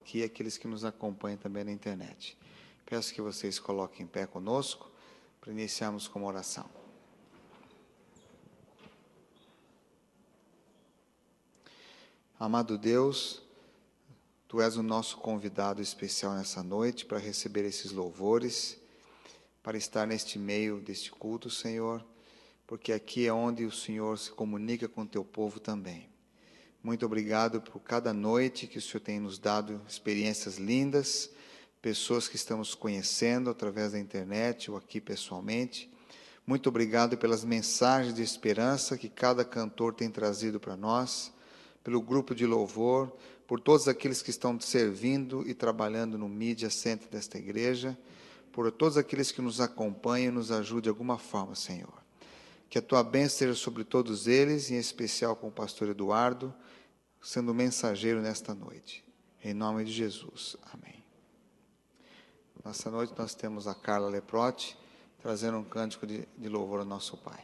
aqui e aqueles que nos acompanham também na internet. Peço que vocês coloquem em pé conosco para iniciarmos com uma oração. Amado Deus, Tu és o nosso convidado especial nessa noite para receber esses louvores, para estar neste meio deste culto, Senhor, porque aqui é onde o Senhor se comunica com o Teu povo também. Muito obrigado por cada noite que o Senhor tem nos dado experiências lindas, pessoas que estamos conhecendo através da internet ou aqui pessoalmente. Muito obrigado pelas mensagens de esperança que cada cantor tem trazido para nós, pelo grupo de louvor, por todos aqueles que estão servindo e trabalhando no Media Center desta igreja, por todos aqueles que nos acompanham e nos ajudam de alguma forma, Senhor. Que a Tua bênção seja sobre todos eles, em especial com o pastor Eduardo, sendo mensageiro nesta noite. Em nome de Jesus. Amém. Nessa noite nós temos a Carla Leprotti, trazendo um cântico de louvor ao nosso Pai.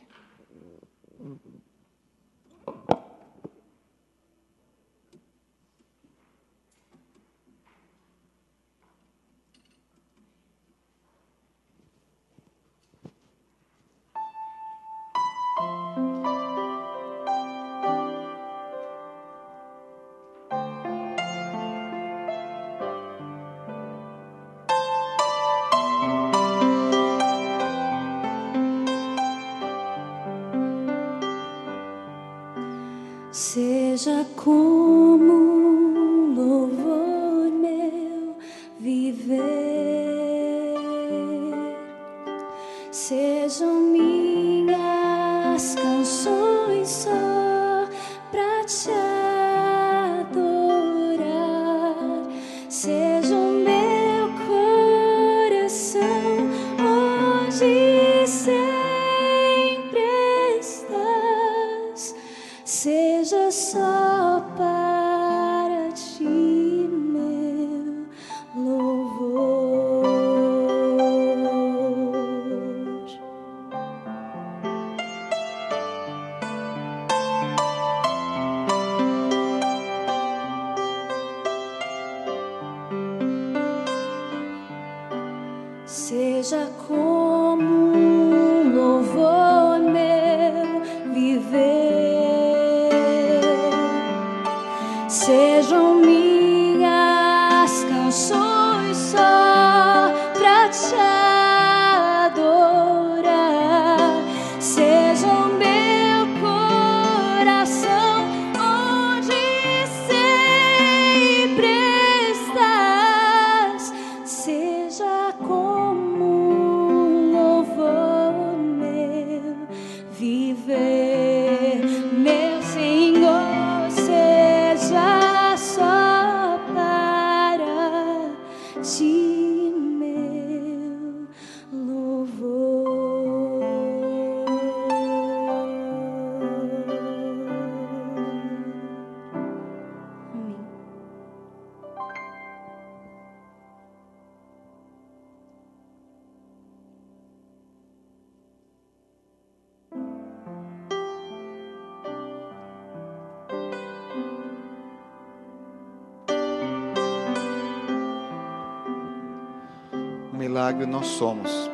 Seja como louvor meu viver, sejam minhas canções só pra te adorar, seja o meu coração onde sempre estás, seja só para ti meu louvor. Seja como um louvor meu viver, sejam minhas canções só pra te adorar, seja o meu coração onde sempre estás, seja como um louvor meu viver, meu Senhor, seja só para ti meu louvor. Amém. Um milagre nós somos.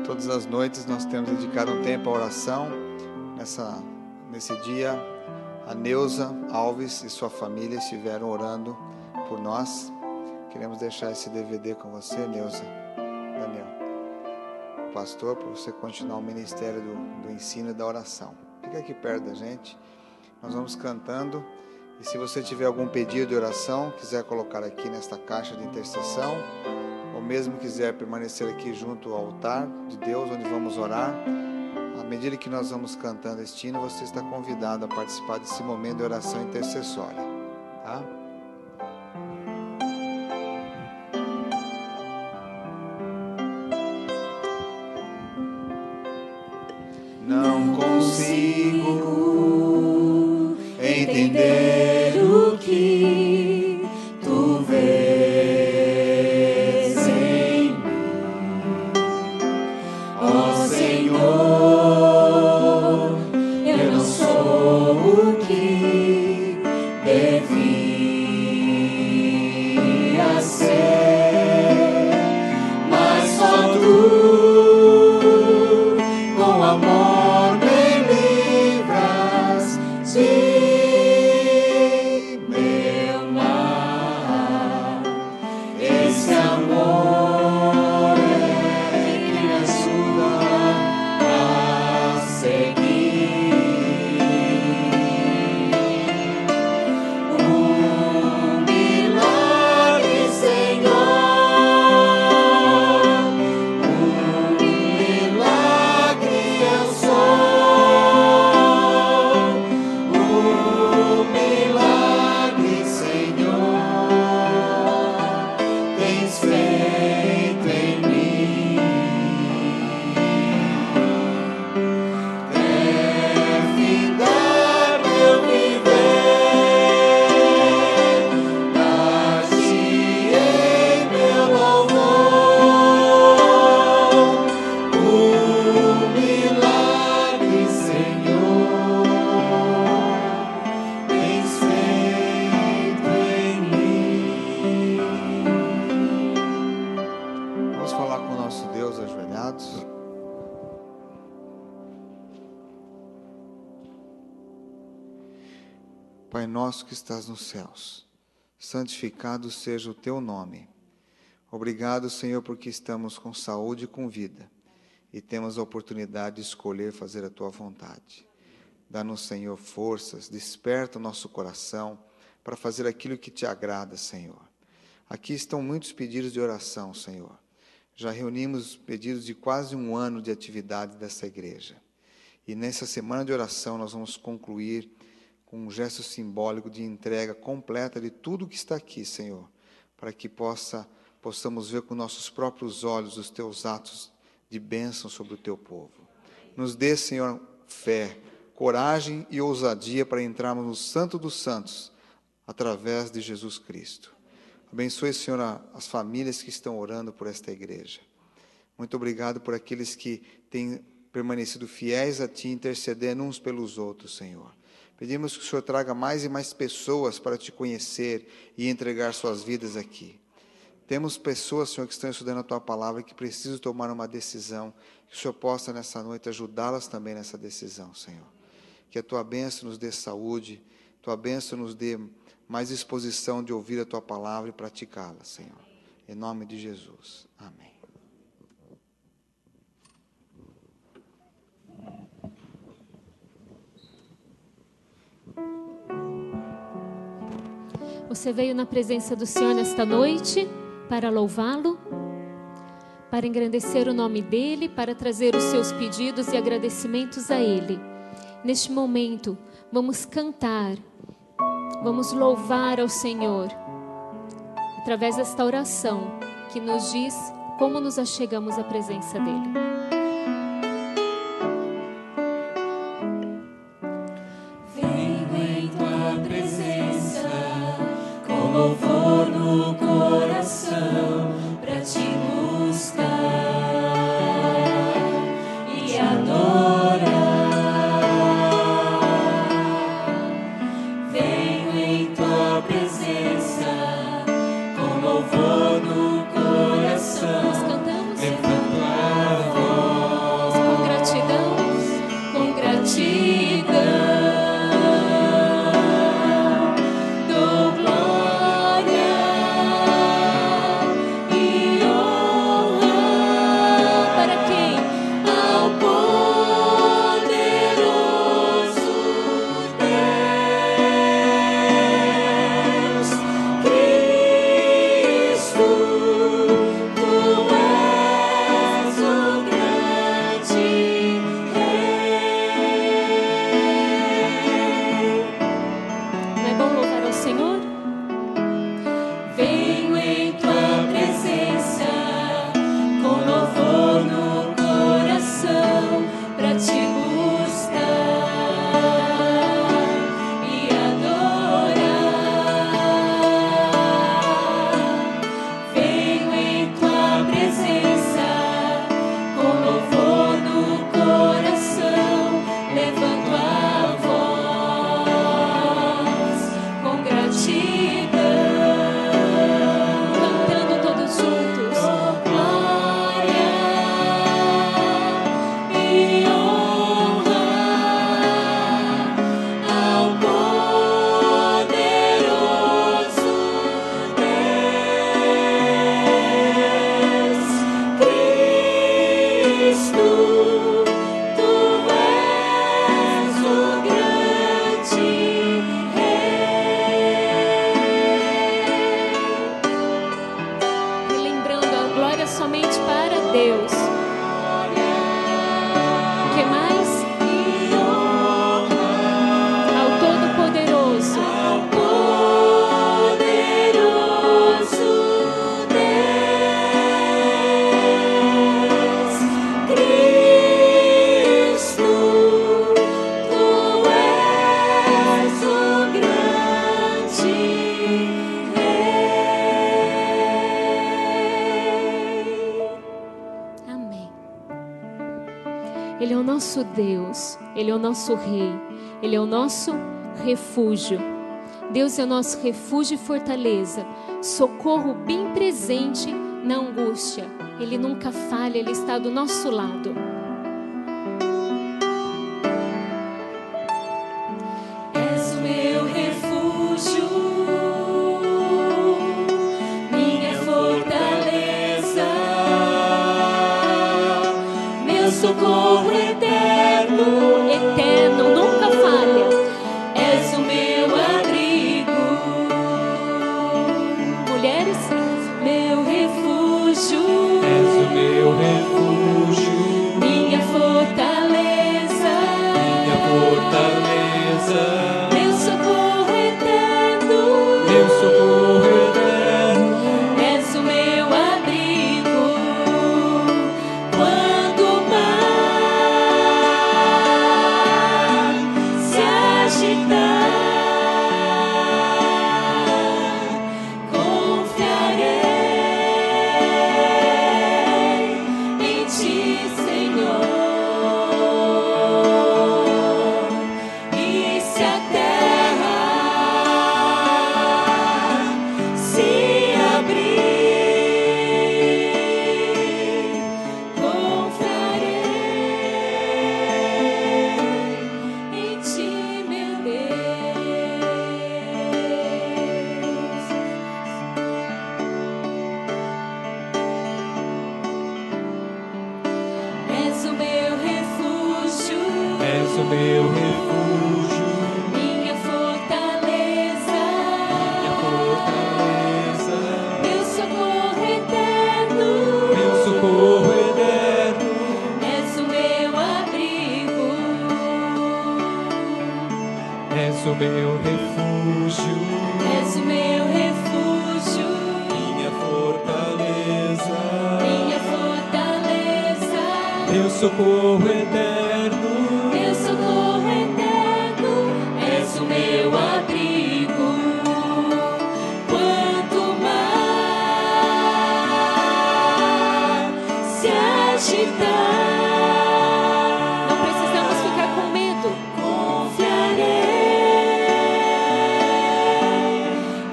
Todas as noites nós temos dedicado um tempo à oração. Nesse dia, a Neuza Alves e sua família estiveram orando por nós. Queremos deixar esse DVD com você, Neuza, Daniel, pastor, para você continuar o ministério do ensino e da oração. Fica aqui perto da gente. Nós vamos cantando. E se você tiver algum pedido de oração, quiser colocar aqui nesta caixa de intercessão, ou mesmo quiser permanecer aqui junto ao altar de Deus, onde vamos orar, à medida que nós vamos cantando este hino, você está convidado a participar desse momento de oração intercessória, tá? Não consigo entender o que tu vês em mim, ó Senhor. Eu não sou o que devia Pai nosso que estás nos céus, santificado seja o teu nome. Obrigado, Senhor, porque estamos com saúde e com vida e temos a oportunidade de escolher fazer a tua vontade. Dá-nos, Senhor, forças, desperta o nosso coração para fazer aquilo que te agrada, Senhor. Aqui estão muitos pedidos de oração, Senhor. Já reunimos pedidos de quase um ano de atividade dessa igreja. E nessa semana de oração nós vamos concluir com um gesto simbólico de entrega completa de tudo que está aqui, Senhor, para que possamos ver com nossos próprios olhos os teus atos de bênção sobre o teu povo. Nos dê, Senhor, fé, coragem e ousadia para entrarmos no Santo dos Santos, através de Jesus Cristo. Abençoe, Senhor, as famílias que estão orando por esta igreja. Muito obrigado por aqueles que têm permanecido fiéis a Ti, intercedendo uns pelos outros, Senhor. Pedimos que o Senhor traga mais e mais pessoas para Te conhecer e entregar suas vidas aqui. Temos pessoas, Senhor, que estão estudando a Tua Palavra e que precisam tomar uma decisão. Que o Senhor possa, nessa noite, ajudá-las também nessa decisão, Senhor. Que a Tua bênção nos dê saúde, Tua bênção nos dê mais disposição de ouvir a Tua Palavra e praticá-la, Senhor. Em nome de Jesus. Amém. Você veio na presença do Senhor nesta noite para louvá-lo, para engrandecer o nome dEle, para trazer os seus pedidos e agradecimentos a Ele. Neste momento, vamos cantar, vamos louvar ao Senhor, através desta oração que nos diz como nos achegamos à presença dEle. Louvor no coração pra te buscar e adorar. Venho em tua presença com louvor no coração. Nós cantamos, levando a voz com gratidão, com gratidão. Ele é o nosso Deus, Ele é o nosso Rei, Ele é o nosso refúgio. Deus é o nosso refúgio e fortaleza, socorro bem presente na angústia. Ele nunca falha, Ele está do nosso lado. És o meu refúgio. meu refúgio, és o meu refúgio, minha fortaleza, minha fortaleza, meu socorro eterno, meu socorro eterno. és o meu abrigo quando o mar se agitar. És o meu refúgio, Minha fortaleza, minha fortaleza, meu socorro eterno, meu socorro eterno. és o meu abrigo, És o meu refúgio, és o meu refúgio, minha fortaleza, minha fortaleza, meu socorro eterno. meu socorro eterno, és o meu abrigo quando o mar se agitar. Não precisamos ficar com medo. Confiarei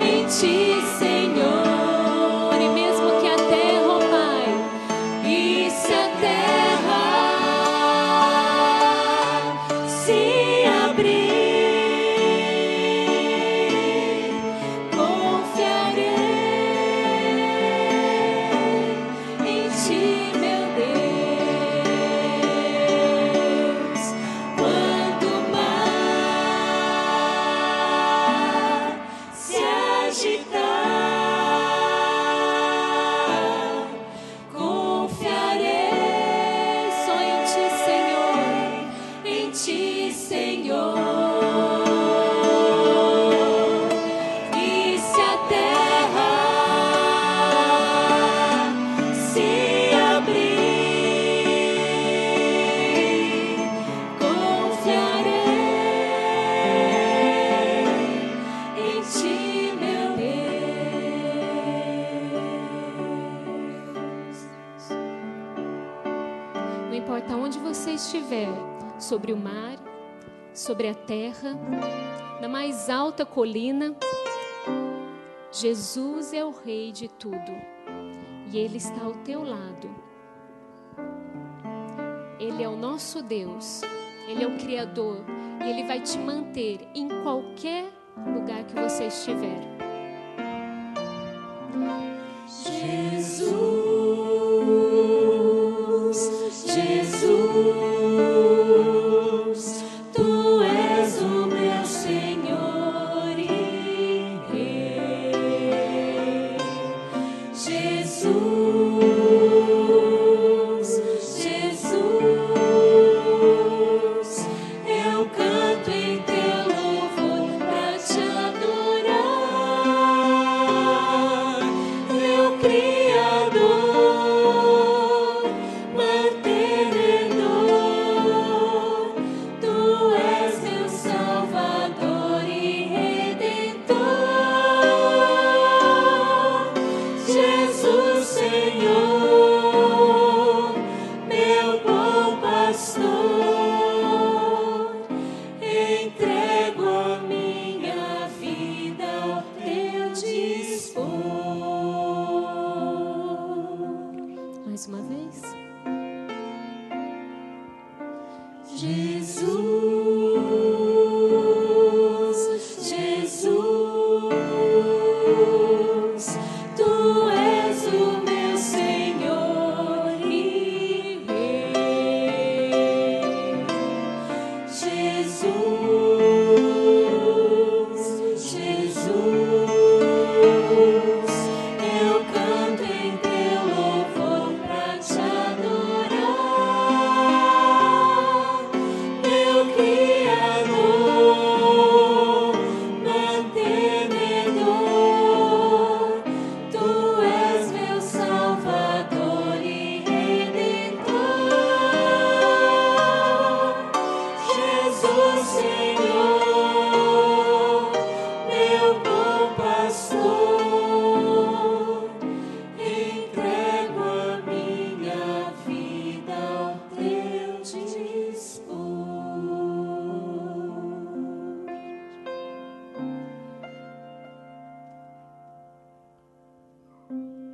em ti, Senhor, E mesmo que a terra, ó Pai, e se a terra se abrir, confiarei em ti, meu Deus. Quando o mar se agitar, confiarei só em Ti, Senhor. em ti, Senhor. E se a terra se abrir, confiarei em ti, meu Deus. Não importa onde você estiver, sobre o mar, sobre a terra, na mais alta colina, Jesus é o Rei de tudo e Ele está ao teu lado. Ele é o nosso Deus, Ele é o Criador e Ele vai te manter em qualquer lugar que você estiver. Jesus, Jesus, tu és o meu Senhor e Rei. Jesus, Jesus, eu canto em teu louvor pra te adorar, meu Criador, mantenedor, tu és meu Salvador e Redentor. Jesus, Senhor, meu bom pastor, entrego a minha vida ao teu dispor. Mais uma vez. Jesus, Jesus, tu és o meu Senhor e Rei. Jesus, Jesus, eu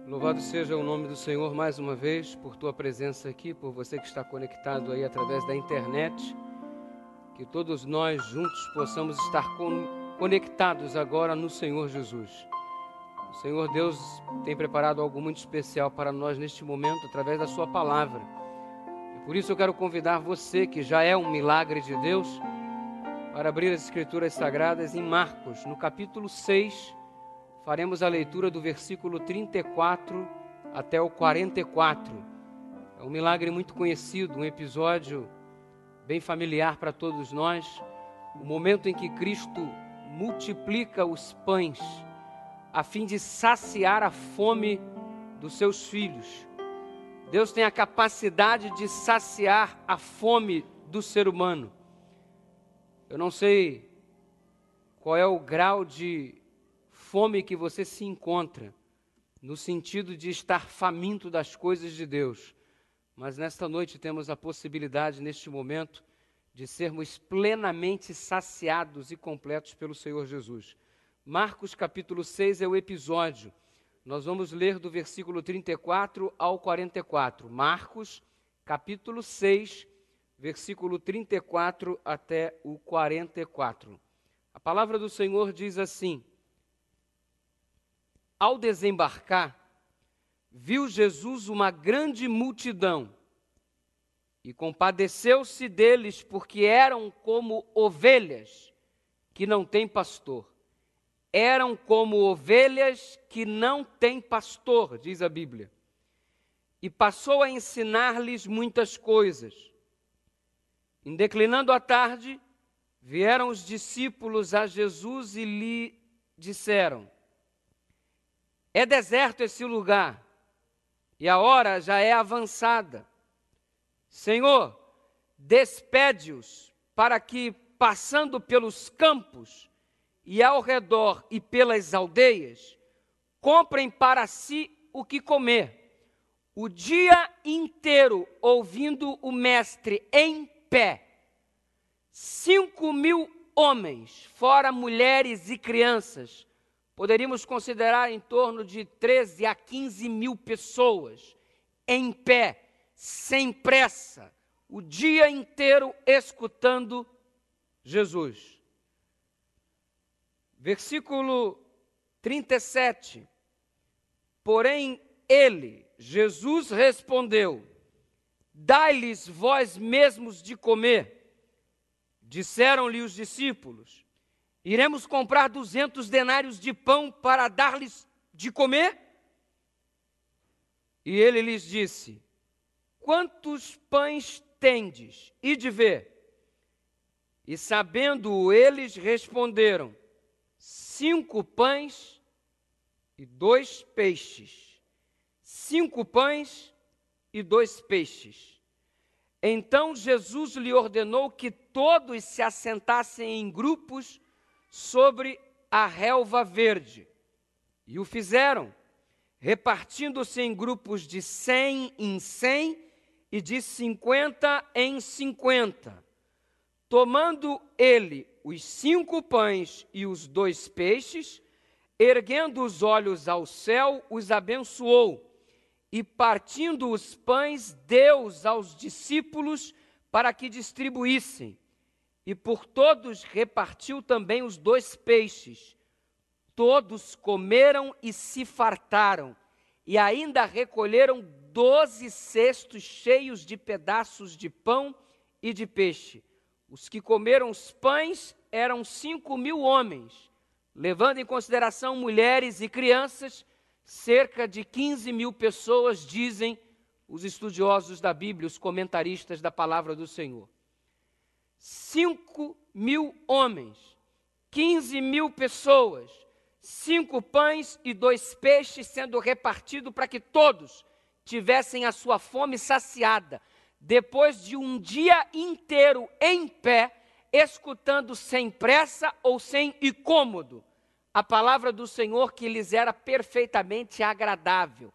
Louvado seja o nome do Senhor mais uma vez por tua presença aqui, por você que está conectado aí através da internet. Que todos nós juntos possamos estar conectados agora no Senhor Jesus. O Senhor Deus tem preparado algo muito especial para nós neste momento através da sua palavra. E por isso eu quero convidar você, que já é um milagre de Deus, para abrir as Escrituras Sagradas em Marcos, no capítulo 6. Faremos a leitura do versículo 34 até o 44. É um milagre muito conhecido, um episódio bem familiar para todos nós. O momento em que Cristo multiplica os pães a fim de saciar a fome dos seus filhos. Deus tem a capacidade de saciar a fome do ser humano. Eu não sei qual é o grau de fome que você se encontra, no sentido de estar faminto das coisas de Deus. Mas nesta noite temos a possibilidade, neste momento, de sermos plenamente saciados e completos pelo Senhor Jesus. Marcos capítulo 6 é o episódio. Nós vamos ler do versículo 34 ao 44. Marcos capítulo 6, versículo 34 até o 44. A palavra do Senhor diz assim: Ao desembarcar, viu Jesus uma grande multidão e compadeceu-se deles, porque eram como ovelhas que não têm pastor. Eram como ovelhas que não têm pastor, diz a Bíblia. E passou a ensinar-lhes muitas coisas. Em declinando a tarde, vieram os discípulos a Jesus e lhe disseram: É deserto esse lugar, e a hora já é avançada. Senhor, despede-os para que, passando pelos campos e ao redor e pelas aldeias, comprem para si o que comer. O dia inteiro ouvindo o mestre em pé, 5.000 homens, fora mulheres e crianças, poderíamos considerar em torno de 13 a 15 mil pessoas, em pé, sem pressa, o dia inteiro escutando Jesus. Versículo 37. Porém ele, Jesus, respondeu: Dai-lhes vós mesmos de comer. Disseram-lhe os discípulos: Iremos comprar 200 denários de pão para dar-lhes de comer? E ele lhes disse: Quantos pães tendes? Ide ver. E sabendo-o, eles responderam: 5 pães e 2 peixes. 5 pães e 2 peixes. Então Jesus lhe ordenou que todos se assentassem em grupos sobre a relva verde. E o fizeram, repartindo-se em grupos de 100 em 100 e de 50 em 50. Tomando ele os 5 pães e os 2 peixes, erguendo os olhos ao céu, os abençoou, e partindo os pães, deu-os aos discípulos para que distribuíssem. E por todos repartiu também os 2 peixes. Todos comeram e se fartaram, e ainda recolheram 12 cestos cheios de pedaços de pão e de peixe. Os que comeram os pães eram 5.000 homens, levando em consideração mulheres e crianças, cerca de 15.000 pessoas, dizem os estudiosos da Bíblia, os comentaristas da palavra do Senhor. 5.000 homens, 15.000 pessoas, 5 pães e 2 peixes sendo repartido para que todos tivessem a sua fome saciada, depois de um dia inteiro em pé, escutando sem pressa ou sem incômodo a palavra do Senhor, que lhes era perfeitamente agradável,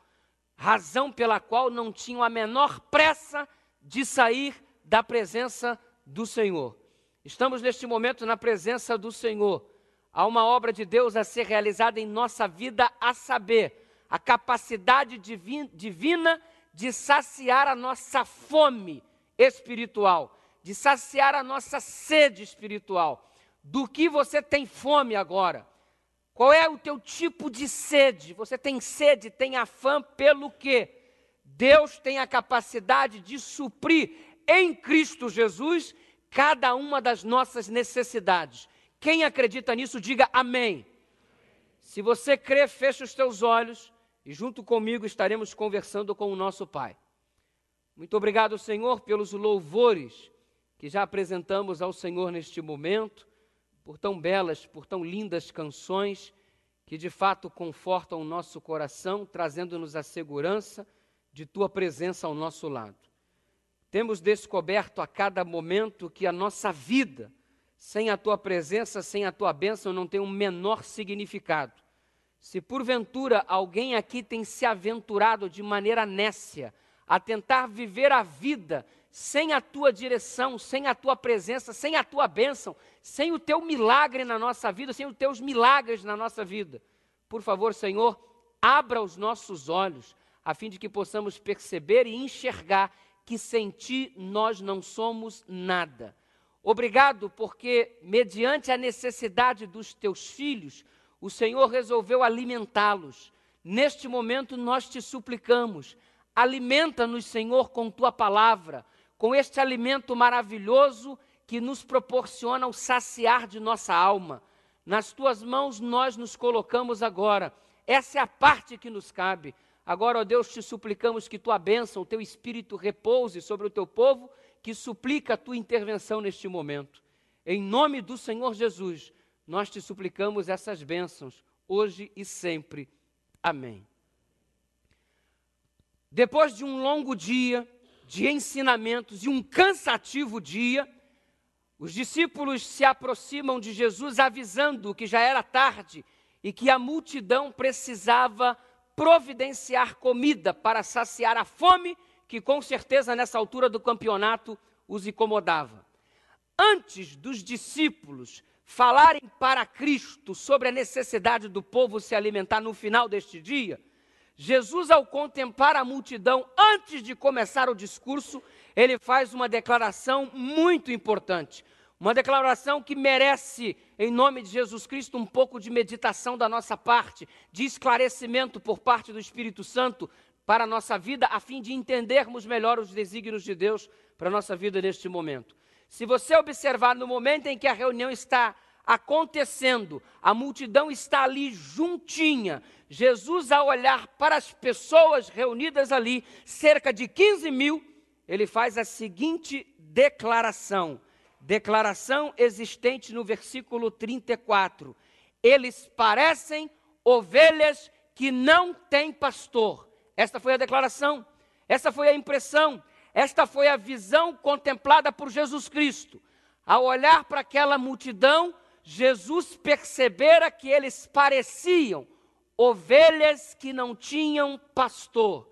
razão pela qual não tinham a menor pressa de sair da presença do Senhor. Estamos neste momento na presença do Senhor. Há uma obra de Deus a ser realizada em nossa vida, a saber, a capacidade divina de saciar a nossa fome espiritual, de saciar a nossa sede espiritual. Do que você tem fome agora? Qual é o teu tipo de sede? Você tem sede, tem afã pelo quê? Deus tem a capacidade de suprir em Cristo Jesus cada uma das nossas necessidades. Quem acredita nisso, diga amém. Se você crê, feche os teus olhos e junto comigo estaremos conversando com o nosso Pai. Muito obrigado, Senhor, pelos louvores que já apresentamos ao Senhor neste momento, por tão belas, por tão lindas canções que de fato confortam o nosso coração, trazendo-nos a segurança de Tua presença ao nosso lado. Temos descoberto a cada momento que a nossa vida, sem a Tua presença, sem a Tua bênção, não tem o menor significado. Se porventura alguém aqui tem se aventurado de maneira nécia a tentar viver a vida sem a Tua direção, sem a Tua presença, sem a Tua bênção, sem o Teu milagre na nossa vida, sem os Teus milagres na nossa vida, por favor, Senhor, abra os nossos olhos, a fim de que possamos perceber e enxergar que sem Ti nós não somos nada. Obrigado porque, mediante a necessidade dos Teus filhos, o Senhor resolveu alimentá-los. Neste momento nós Te suplicamos, alimenta-nos, Senhor, com Tua palavra, com este alimento maravilhoso que nos proporciona o saciar de nossa alma. Nas Tuas mãos nós nos colocamos agora. Essa é a parte que nos cabe. Agora, ó Deus, Te suplicamos que Tua bênção, o Teu Espírito repouse sobre o Teu povo, que suplica a Tua intervenção neste momento. Em nome do Senhor Jesus, nós Te suplicamos essas bênçãos, hoje e sempre. Amém. Depois de um longo dia de ensinamentos e um cansativo dia, os discípulos se aproximam de Jesus avisando que já era tarde e que a multidão precisava providenciar comida para saciar a fome que com certeza nessa altura do campeonato os incomodava. Antes dos discípulos falarem para Cristo sobre a necessidade do povo se alimentar no final deste dia, Jesus, ao contemplar a multidão, antes de começar o discurso, ele faz uma declaração muito importante. Uma declaração que merece, em nome de Jesus Cristo, um pouco de meditação da nossa parte, de esclarecimento por parte do Espírito Santo para a nossa vida, a fim de entendermos melhor os desígnios de Deus para a nossa vida neste momento. Se você observar no momento em que a reunião está acontecendo, a multidão está ali juntinha, Jesus, ao olhar para as pessoas reunidas ali, cerca de 15 mil, ele faz a seguinte declaração existente no versículo 34. Eles parecem ovelhas que não têm pastor. Esta foi a declaração, esta foi a impressão, esta foi a visão contemplada por Jesus Cristo. Ao olhar para aquela multidão, Jesus percebera que eles pareciam ovelhas que não tinham pastor.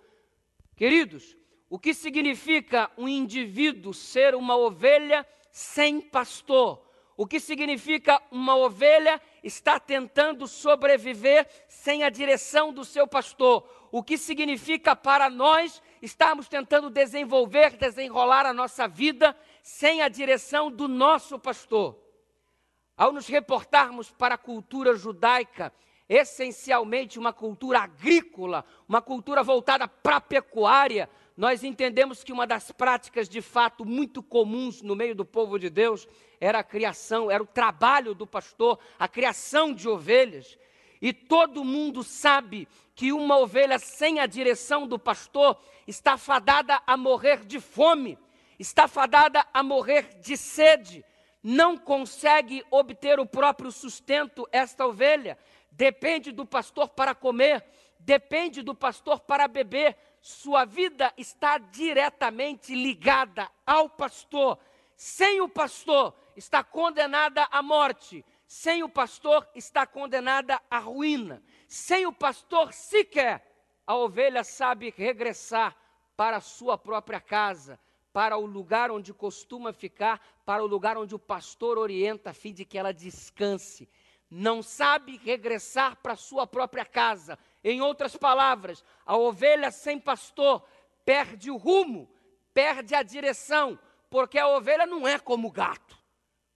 Queridos, o que significa um indivíduo ser uma ovelha sem pastor? O que significa uma ovelha estar tentando sobreviver sem a direção do seu pastor? O que significa para nós estarmos tentando desenrolar a nossa vida sem a direção do nosso pastor? Ao nos reportarmos para a cultura judaica, essencialmente uma cultura agrícola, uma cultura voltada para a pecuária, nós entendemos que uma das práticas de fato muito comuns no meio do povo de Deus era a criação, era o trabalho do pastor, a criação de ovelhas. E todo mundo sabe que uma ovelha sem a direção do pastor está fadada a morrer de fome, está fadada a morrer de sede, não consegue obter o próprio sustento esta ovelha, depende do pastor para comer, depende do pastor para beber, sua vida está diretamente ligada ao pastor. Sem o pastor, está condenada à morte. Sem o pastor, está condenada à ruína. Sem o pastor, sequer, a ovelha sabe regressar para a sua própria casa, para o lugar onde costuma ficar, para o lugar onde o pastor orienta, a fim de que ela descanse. Não sabe regressar para a sua própria casa. Em outras palavras, a ovelha sem pastor perde o rumo, perde a direção, porque a ovelha não é como o gato.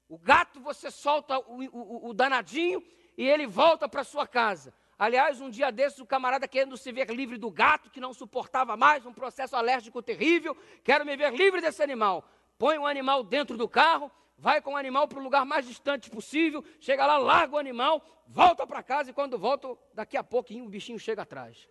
O gato você solta o danadinho e ele volta para sua casa. Aliás, um dia desses, o camarada querendo se ver livre do gato, que não suportava mais, um processo alérgico terrível, quero me ver livre desse animal. Põe o animal dentro do carro, vai com o animal para o lugar mais distante possível, chega lá, larga o animal, volta para casa e quando volta, daqui a pouquinho o bichinho chega atrás.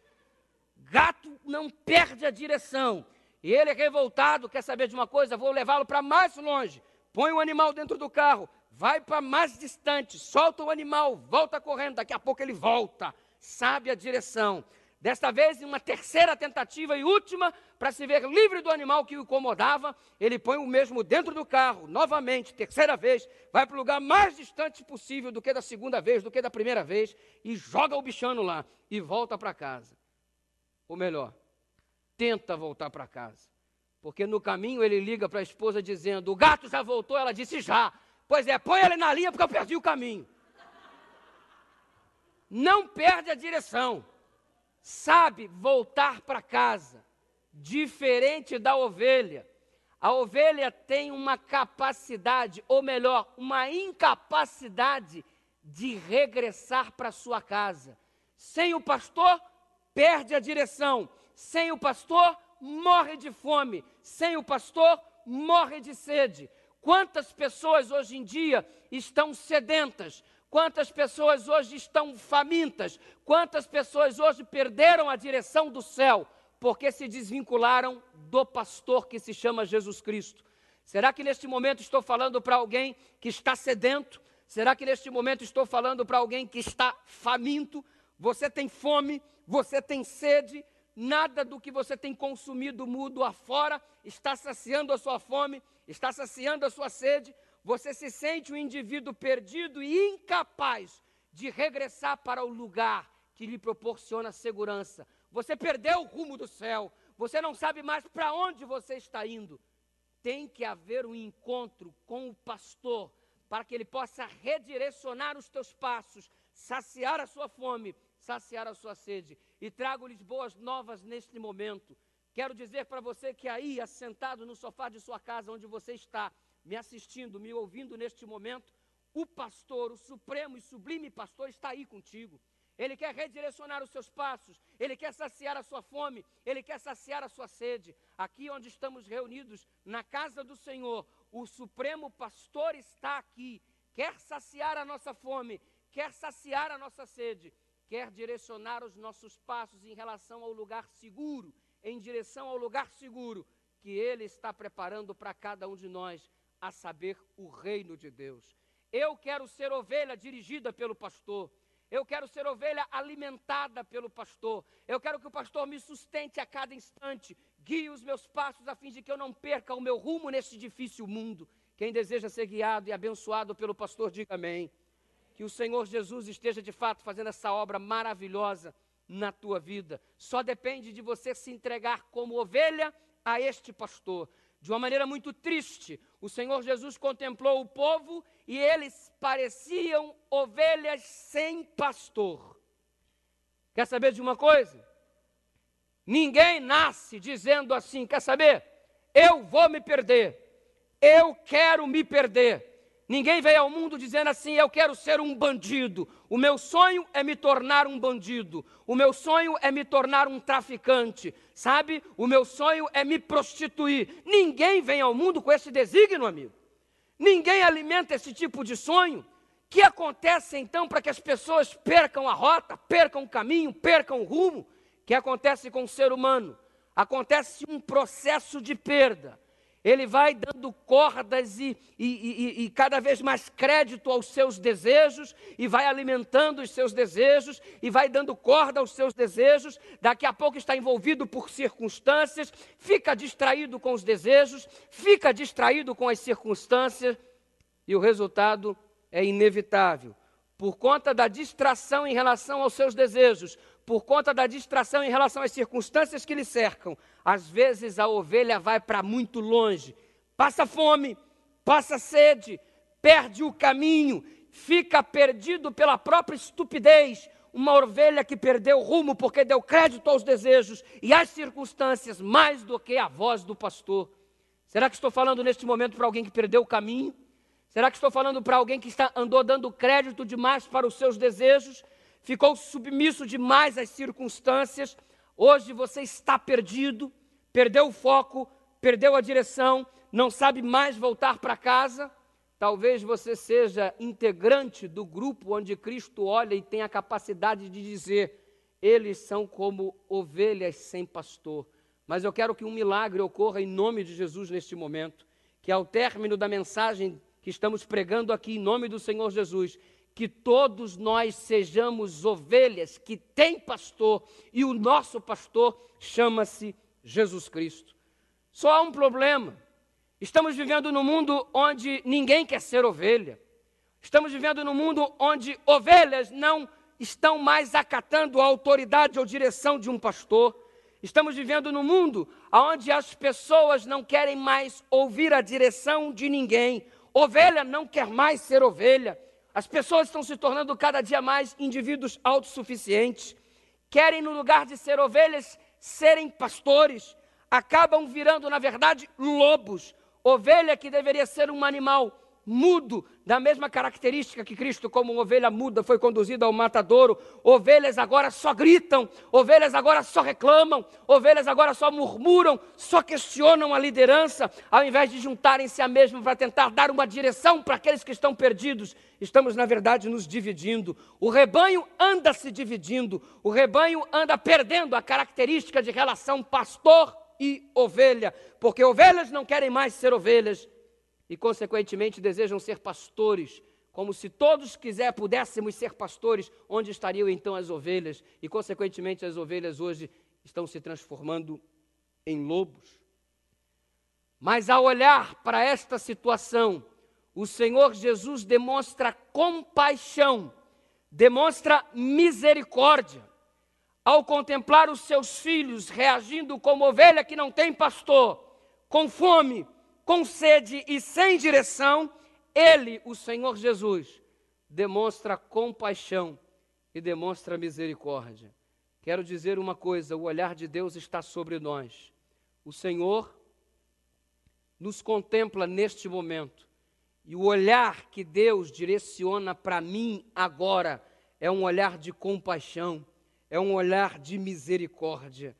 Gato não perde a direção. E ele é revoltado, quer saber de uma coisa? Vou levá-lo para mais longe. Põe o animal dentro do carro, vai para mais distante, solta o animal, volta correndo, daqui a pouco ele volta, sabe a direção. Desta vez, em uma terceira tentativa e última, para se ver livre do animal que o incomodava, ele põe o mesmo dentro do carro, novamente, terceira vez, vai para o lugar mais distante possível do que da segunda vez, do que da primeira vez, e joga o bichano lá, e volta para casa. Ou melhor, tenta voltar para casa. Porque no caminho ele liga para a esposa dizendo, o gato já voltou? Ela disse, já. Pois é, põe ele na linha porque eu perdi o caminho. Não perde a direção. Sabe voltar para casa. Diferente da ovelha. A ovelha tem uma capacidade, ou melhor, uma incapacidade de regressar para sua casa. Sem o pastor, perde a direção. Sem o pastor, morre de fome. Sem o pastor, morre de sede. Quantas pessoas hoje em dia estão sedentas? Quantas pessoas hoje estão famintas? Quantas pessoas hoje perderam a direção do céu? Porque se desvincularam do pastor que se chama Jesus Cristo. Será que neste momento estou falando para alguém que está sedento? Será que neste momento estou falando para alguém que está faminto? Você tem fome, você tem sede, nada do que você tem consumido mudo afora está saciando a sua fome, está saciando a sua sede. Você se sente um indivíduo perdido e incapaz de regressar para o lugar que lhe proporciona segurança. Você perdeu o rumo do céu, você não sabe mais para onde você está indo. Tem que haver um encontro com o pastor para que ele possa redirecionar os teus passos, saciar a sua fome, saciar a sua sede. E trago-lhes boas novas neste momento. Quero dizer para você que aí, assentado no sofá de sua casa, onde você está, me assistindo, me ouvindo neste momento, o pastor, o supremo e sublime pastor está aí contigo. Ele quer redirecionar os seus passos, ele quer saciar a sua fome, ele quer saciar a sua sede. Aqui onde estamos reunidos, na casa do Senhor, o supremo pastor está aqui, quer saciar a nossa fome, quer saciar a nossa sede, quer direcionar os nossos passos em relação ao lugar seguro, em direção ao lugar seguro que Ele está preparando para cada um de nós, a saber, o reino de Deus. Eu quero ser ovelha dirigida pelo pastor. Eu quero ser ovelha alimentada pelo pastor. Eu quero que o pastor me sustente a cada instante, guie os meus passos a fim de que eu não perca o meu rumo neste difícil mundo. Quem deseja ser guiado e abençoado pelo pastor, diga amém. Que o Senhor Jesus esteja de fato fazendo essa obra maravilhosa na tua vida. Só depende de você se entregar como ovelha a este pastor. De uma maneira muito triste, o Senhor Jesus contemplou o povo e eles pareciam ovelhas sem pastor. Quer saber de uma coisa? Ninguém nasce dizendo assim, quer saber? Eu vou me perder, eu quero me perder. Ninguém veio ao mundo dizendo assim, eu quero ser um bandido. O meu sonho é me tornar um bandido. O meu sonho é me tornar um traficante. Sabe? O meu sonho é me prostituir. Ninguém vem ao mundo com esse desígnio, amigo. Ninguém alimenta esse tipo de sonho. O que acontece então para que as pessoas percam a rota, percam o caminho, percam o rumo? O que acontece com o ser humano? Acontece um processo de perda. Ele vai dando cordas e cada vez mais crédito aos seus desejos, e vai alimentando os seus desejos, e vai dando corda aos seus desejos. Daqui a pouco está envolvido por circunstâncias, fica distraído com os desejos, fica distraído com as circunstâncias, e o resultado é inevitável. Por conta da distração em relação aos seus desejos, por conta da distração em relação às circunstâncias que lhe cercam, às vezes a ovelha vai para muito longe, passa fome, passa sede, perde o caminho, fica perdido pela própria estupidez. uma ovelha que perdeu o rumo porque deu crédito aos desejos e às circunstâncias mais do que a voz do pastor. Será que estou falando neste momento para alguém que perdeu o caminho? Será que estou falando para alguém que andou dando crédito demais para os seus desejos? Ficou submisso demais às circunstâncias? Hoje você está perdido, perdeu o foco, perdeu a direção, não sabe mais voltar para casa? Talvez você seja integrante do grupo onde Cristo olha e tem a capacidade de dizer: eles são como ovelhas sem pastor. Mas eu quero que um milagre ocorra em nome de Jesus neste momento, que ao término da mensagem que estamos pregando aqui em nome do Senhor Jesus, que todos nós sejamos ovelhas que têm pastor, e o nosso pastor chama-se Jesus Cristo. Só há um problema. Estamos vivendo num mundo onde ninguém quer ser ovelha. Estamos vivendo num mundo onde ovelhas não estão mais acatando a autoridade ou direção de um pastor. Estamos vivendo num mundo onde as pessoas não querem mais ouvir a direção de ninguém. Ovelha não quer mais ser ovelha. As pessoas estão se tornando cada dia mais indivíduos autossuficientes. Querem, no lugar de ser ovelhas, serem pastores. Acabam virando, na verdade, lobos. Ovelha que deveria ser um animal mudo, da mesma característica que Cristo, como uma ovelha muda, foi conduzido ao matadouro. Ovelhas agora só gritam, ovelhas agora só reclamam, ovelhas agora só murmuram, só questionam a liderança, ao invés de juntarem-se a mesma para tentar dar uma direção para aqueles que estão perdidos. Estamos, na verdade, nos dividindo. O rebanho anda se dividindo, o rebanho anda perdendo a característica de relação pastor e ovelha, porque ovelhas não querem mais ser ovelhas e, consequentemente, desejam ser pastores, como se todos pudéssemos ser pastores, onde estariam então as ovelhas? E, consequentemente, as ovelhas hoje estão se transformando em lobos. Mas, ao olhar para esta situação, o Senhor Jesus demonstra compaixão, demonstra misericórdia. Ao contemplar os seus filhos reagindo como ovelha que não tem pastor, com fome, com sede e sem direção, ele, o Senhor Jesus, demonstra compaixão e demonstra misericórdia. Quero dizer uma coisa: o olhar de Deus está sobre nós. O Senhor nos contempla neste momento, e o olhar que Deus direciona para mim agora é um olhar de compaixão, é um olhar de misericórdia.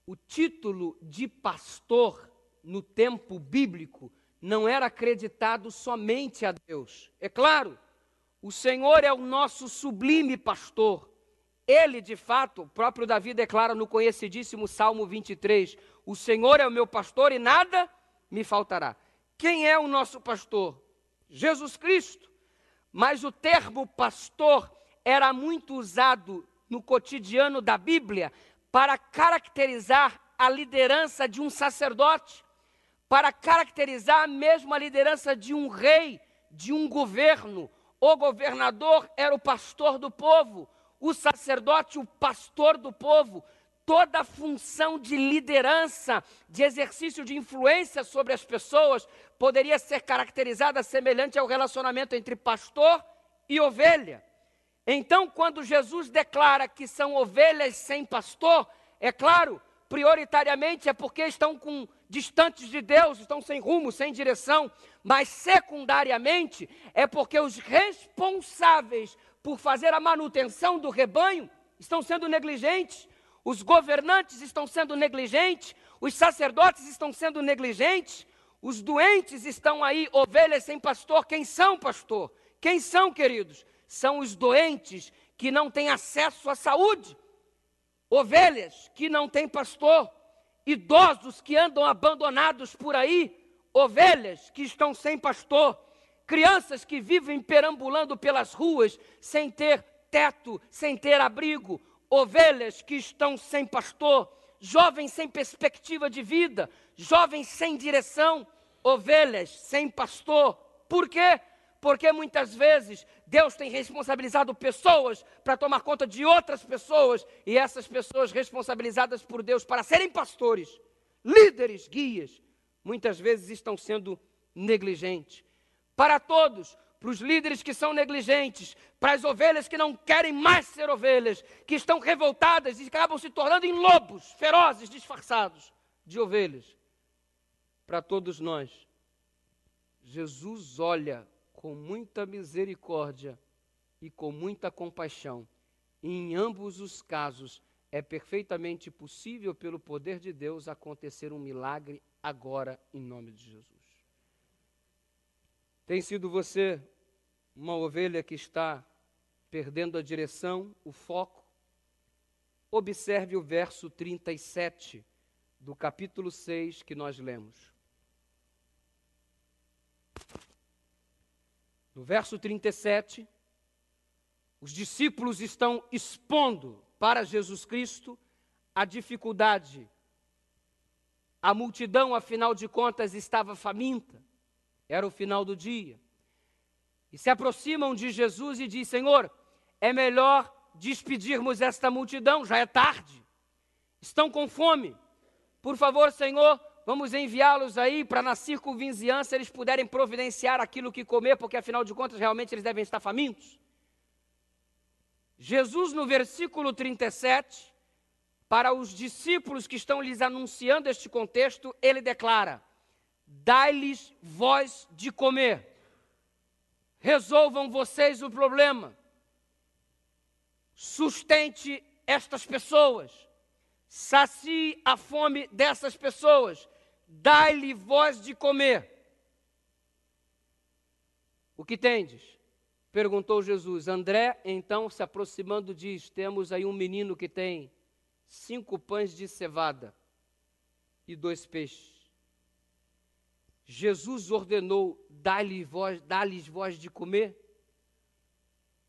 O título de pastor no tempo bíblico não era acreditado somente a Deus. É claro, o Senhor é o nosso sublime pastor. Ele, de fato, o próprio Davi declara no conhecidíssimo Salmo 23, o Senhor é o meu pastor e nada me faltará. Quem é o nosso pastor? Jesus Cristo. Mas o termo pastor era muito usado no cotidiano da Bíblia para caracterizar a liderança de um sacerdote, para caracterizar mesmo a liderança de um rei, de um governo. O governador era o pastor do povo, o sacerdote o pastor do povo. Toda a função de liderança, de exercício de influência sobre as pessoas, poderia ser caracterizada semelhante ao relacionamento entre pastor e ovelha. Então, quando Jesus declara que são ovelhas sem pastor, é claro, prioritariamente é porque estão distantes de Deus, estão sem rumo, sem direção, mas secundariamente é porque os responsáveis por fazer a manutenção do rebanho estão sendo negligentes, os governantes estão sendo negligentes, os sacerdotes estão sendo negligentes, os doentes estão aí, ovelhas sem pastor. Quem são, pastor? Quem são, queridos? São os doentes que não têm acesso à saúde, ovelhas que não têm pastor, idosos que andam abandonados por aí, ovelhas que estão sem pastor, crianças que vivem perambulando pelas ruas sem ter teto, sem ter abrigo, ovelhas que estão sem pastor, jovens sem perspectiva de vida, jovens sem direção, ovelhas sem pastor. Por quê? Porque muitas vezes Deus tem responsabilizado pessoas para tomar conta de outras pessoas, e essas pessoas responsabilizadas por Deus para serem pastores, líderes, guias, muitas vezes estão sendo negligentes. Para todos, para os líderes que são negligentes, para as ovelhas que não querem mais ser ovelhas, que estão revoltadas e acabam se tornando em lobos ferozes, disfarçados de ovelhas. Para todos nós, Jesus olha com muita misericórdia e com muita compaixão. E em ambos os casos, é perfeitamente possível, pelo poder de Deus, acontecer um milagre agora, em nome de Jesus. Tem sido você uma ovelha que está perdendo a direção, o foco? Observe o verso 37 do capítulo 6 que nós lemos. No verso 37, os discípulos estão expondo para Jesus Cristo a dificuldade. A multidão, afinal de contas, estava faminta. Era o final do dia. E se aproximam de Jesus e dizem: Senhor, é melhor despedirmos esta multidão, já é tarde. Estão com fome. Por favor, Senhor, vamos enviá-los aí para na circunvizinhança eles puderem providenciar aquilo que comer, porque afinal de contas realmente eles devem estar famintos. Jesus, no versículo 37, para os discípulos que estão lhes anunciando este contexto, ele declara: dai-lhes vós de comer. Resolvam vocês o problema. Sustente estas pessoas. Sacie a fome dessas pessoas. Dai-lhe vós de comer. O que tendes? Perguntou Jesus. André, então, se aproximando, diz: temos aí um menino que tem 5 pães de cevada e 2 peixes. Jesus ordenou: dá-lhes vós de comer.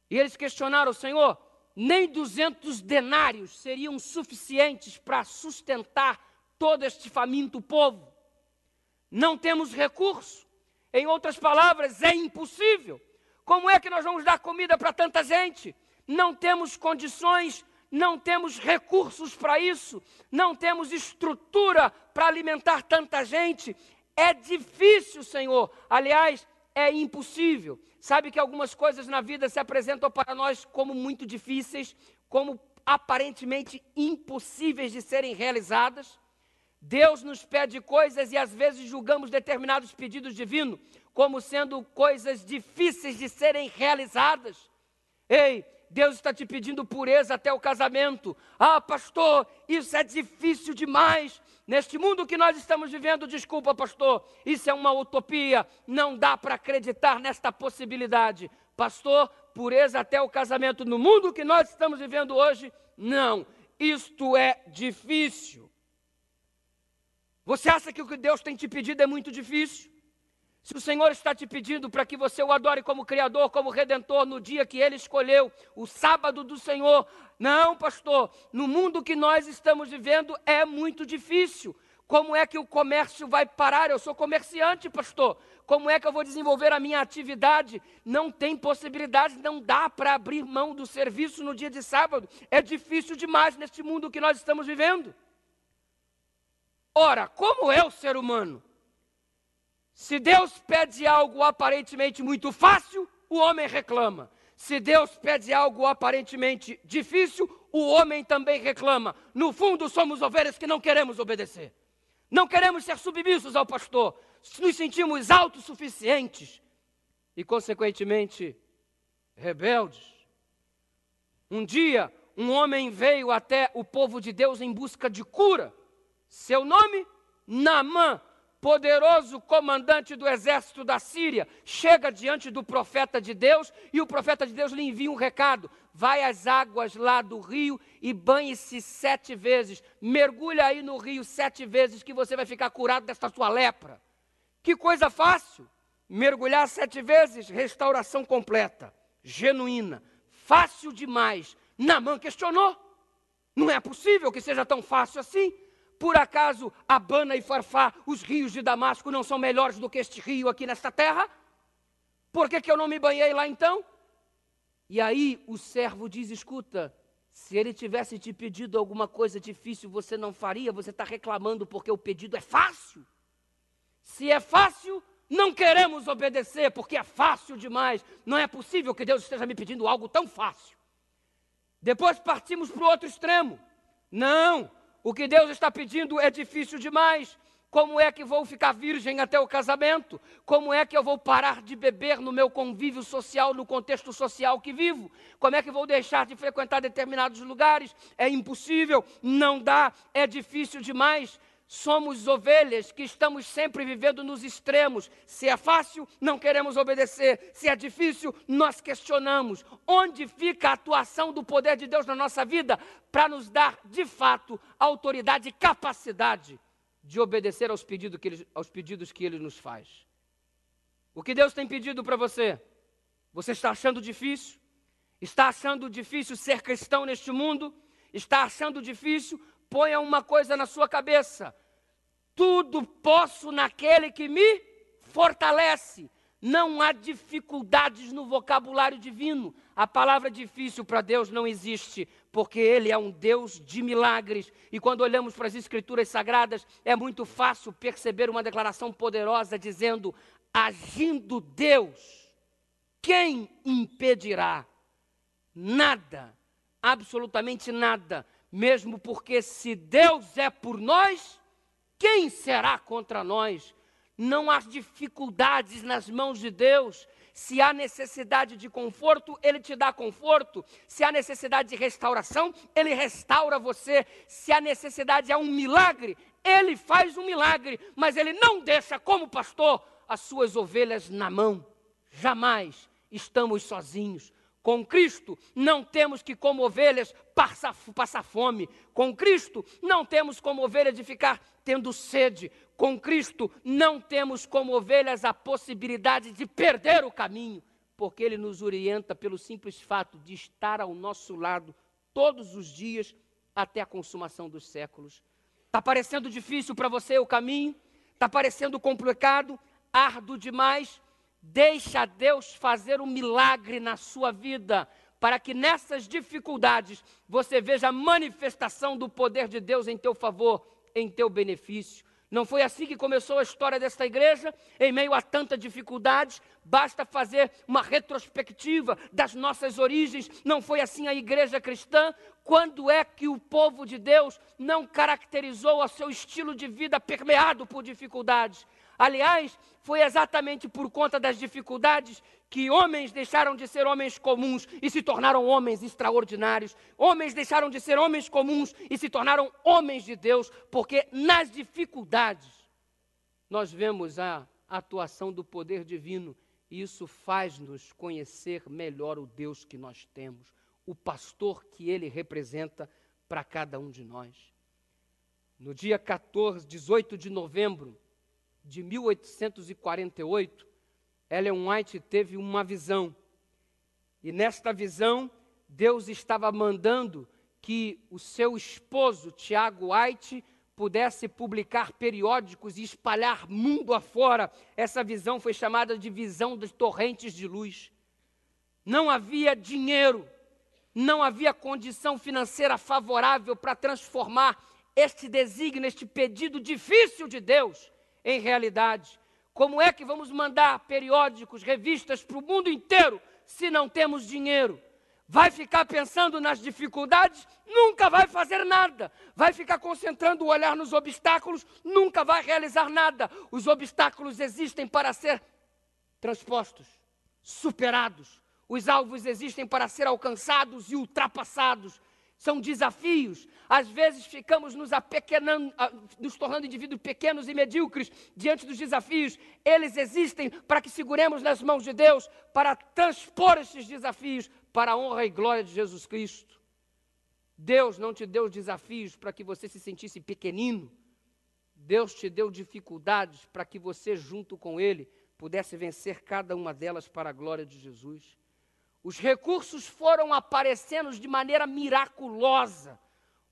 E eles questionaram: Senhor, nem 200 denários seriam suficientes para sustentar todo este faminto povo. Não temos recurso. Em outras palavras, é impossível. Como é que nós vamos dar comida para tanta gente? Não temos condições, não temos recursos para isso, não temos estrutura para alimentar tanta gente. É difícil, Senhor. Aliás, é impossível. Sabe que algumas coisas na vida se apresentam para nós como muito difíceis, como aparentemente impossíveis de serem realizadas? Deus nos pede coisas e às vezes julgamos determinados pedidos divinos como sendo coisas difíceis de serem realizadas. Ei, Deus está te pedindo pureza até o casamento. Ah, pastor, isso é difícil demais. Neste mundo que nós estamos vivendo, desculpa, pastor, isso é uma utopia. Não dá para acreditar nesta possibilidade. Pastor, pureza até o casamento no mundo que nós estamos vivendo hoje? Não, isto é difícil. Você acha que o que Deus tem te pedido é muito difícil? Se o Senhor está te pedindo para que você o adore como Criador, como Redentor, no dia que Ele escolheu, o sábado do Senhor. Não, pastor, no mundo que nós estamos vivendo é muito difícil. Como é que o comércio vai parar? Eu sou comerciante, pastor. Como é que eu vou desenvolver a minha atividade? Não tem possibilidade, não dá para abrir mão do serviço no dia de sábado. É difícil demais neste mundo que nós estamos vivendo. Ora, como é o ser humano? Se Deus pede algo aparentemente muito fácil, o homem reclama. Se Deus pede algo aparentemente difícil, o homem também reclama. No fundo, somos ovelhas que não queremos obedecer. Não queremos ser submissos ao pastor. Nos sentimos autossuficientes e, consequentemente, rebeldes. Um dia, um homem veio até o povo de Deus em busca de cura. Seu nome? Naamã. Poderoso comandante do exército da Síria, chega diante do profeta de Deus e o profeta de Deus lhe envia um recado: vai às águas lá do rio e banhe-se 7 vezes, mergulha aí no rio 7 vezes que você vai ficar curado desta sua lepra. Que coisa fácil, mergulhar 7 vezes, restauração completa, genuína, fácil demais. Naamã questionou, não é possível que seja tão fácil assim. Por acaso, Abana e Farfá, os rios de Damasco, não são melhores do que este rio aqui nesta terra? Por que eu não me banhei lá então? E aí o servo diz: escuta, se ele tivesse te pedido alguma coisa difícil, você não faria, você está reclamando porque o pedido é fácil. Se é fácil, não queremos obedecer porque é fácil demais. Não é possível que Deus esteja me pedindo algo tão fácil. Depois partimos para o outro extremo. Não, o que Deus está pedindo é difícil demais. Como é que vou ficar virgem até o casamento? Como é que eu vou parar de beber no meu convívio social, no contexto social que vivo? Como é que vou deixar de frequentar determinados lugares? É impossível, não dá, é difícil demais. Somos ovelhas que estamos sempre vivendo nos extremos. Se é fácil, não queremos obedecer. Se é difícil, nós questionamos. Onde fica a atuação do poder de Deus na nossa vida para nos dar, de fato, autoridade e capacidade de obedecer aos pedidos que Ele nos faz? O que Deus tem pedido para você? Você está achando difícil? Está achando difícil ser cristão neste mundo? Está achando difícil? Ponha uma coisa na sua cabeça: tudo posso naquele que me fortalece. Não há dificuldades no vocabulário divino. A palavra difícil para Deus não existe, porque Ele é um Deus de milagres. E quando olhamos para as Escrituras Sagradas, é muito fácil perceber uma declaração poderosa dizendo: agindo Deus, quem impedirá? Nada, absolutamente nada. Mesmo porque se Deus é por nós, quem será contra nós? Não há dificuldades nas mãos de Deus. Se há necessidade de conforto, Ele te dá conforto. Se há necessidade de restauração, Ele restaura você. Se há necessidade, há um milagre, Ele faz um milagre. Mas Ele não deixa, como pastor, as suas ovelhas na mão. Jamais estamos sozinhos. Com Cristo, não temos que, como ovelhas, passar fome. Com Cristo, não temos como ovelha de ficar tendo sede. Com Cristo, não temos como ovelhas a possibilidade de perder o caminho, porque Ele nos orienta pelo simples fato de estar ao nosso lado todos os dias até a consumação dos séculos. Está parecendo difícil para você o caminho? Está parecendo complicado, árduo demais? Deixa Deus fazer um milagre na sua vida, para que nessas dificuldades você veja a manifestação do poder de Deus em teu favor, em teu benefício. Não foi assim que começou a história desta igreja? Em meio a tanta dificuldades, basta fazer uma retrospectiva das nossas origens. Não foi assim a igreja cristã? Quando é que o povo de Deus não caracterizou o seu estilo de vida permeado por dificuldades? Aliás, foi exatamente por conta das dificuldades que homens deixaram de ser homens comuns e se tornaram homens extraordinários. Homens deixaram de ser homens comuns e se tornaram homens de Deus, porque nas dificuldades nós vemos a atuação do poder divino e isso faz-nos conhecer melhor o Deus que nós temos, o pastor que Ele representa para cada um de nós. No dia 18 de novembro de 1848, Ellen White teve uma visão. E nesta visão, Deus estava mandando que o seu esposo, Tiago White, pudesse publicar periódicos e espalhar mundo afora. Essa visão foi chamada de visão das torrentes de luz. Não havia dinheiro, não havia condição financeira favorável para transformar este desígnio, este pedido difícil de Deus em realidade. Como é que vamos mandar periódicos, revistas para o mundo inteiro se não temos dinheiro? Vai ficar pensando nas dificuldades? Nunca vai fazer nada. Vai ficar concentrando o olhar nos obstáculos? Nunca vai realizar nada. Os obstáculos existem para ser transpostos, superados. Os alvos existem para ser alcançados e ultrapassados. São desafios. Às vezes ficamos nos tornando indivíduos pequenos e medíocres diante dos desafios. Eles existem para que seguremos nas mãos de Deus, para transpor esses desafios para a honra e glória de Jesus Cristo. Deus não te deu desafios para que você se sentisse pequenino. Deus te deu dificuldades para que você, junto com Ele, pudesse vencer cada uma delas para a glória de Jesus. Os recursos foram aparecendo de maneira miraculosa.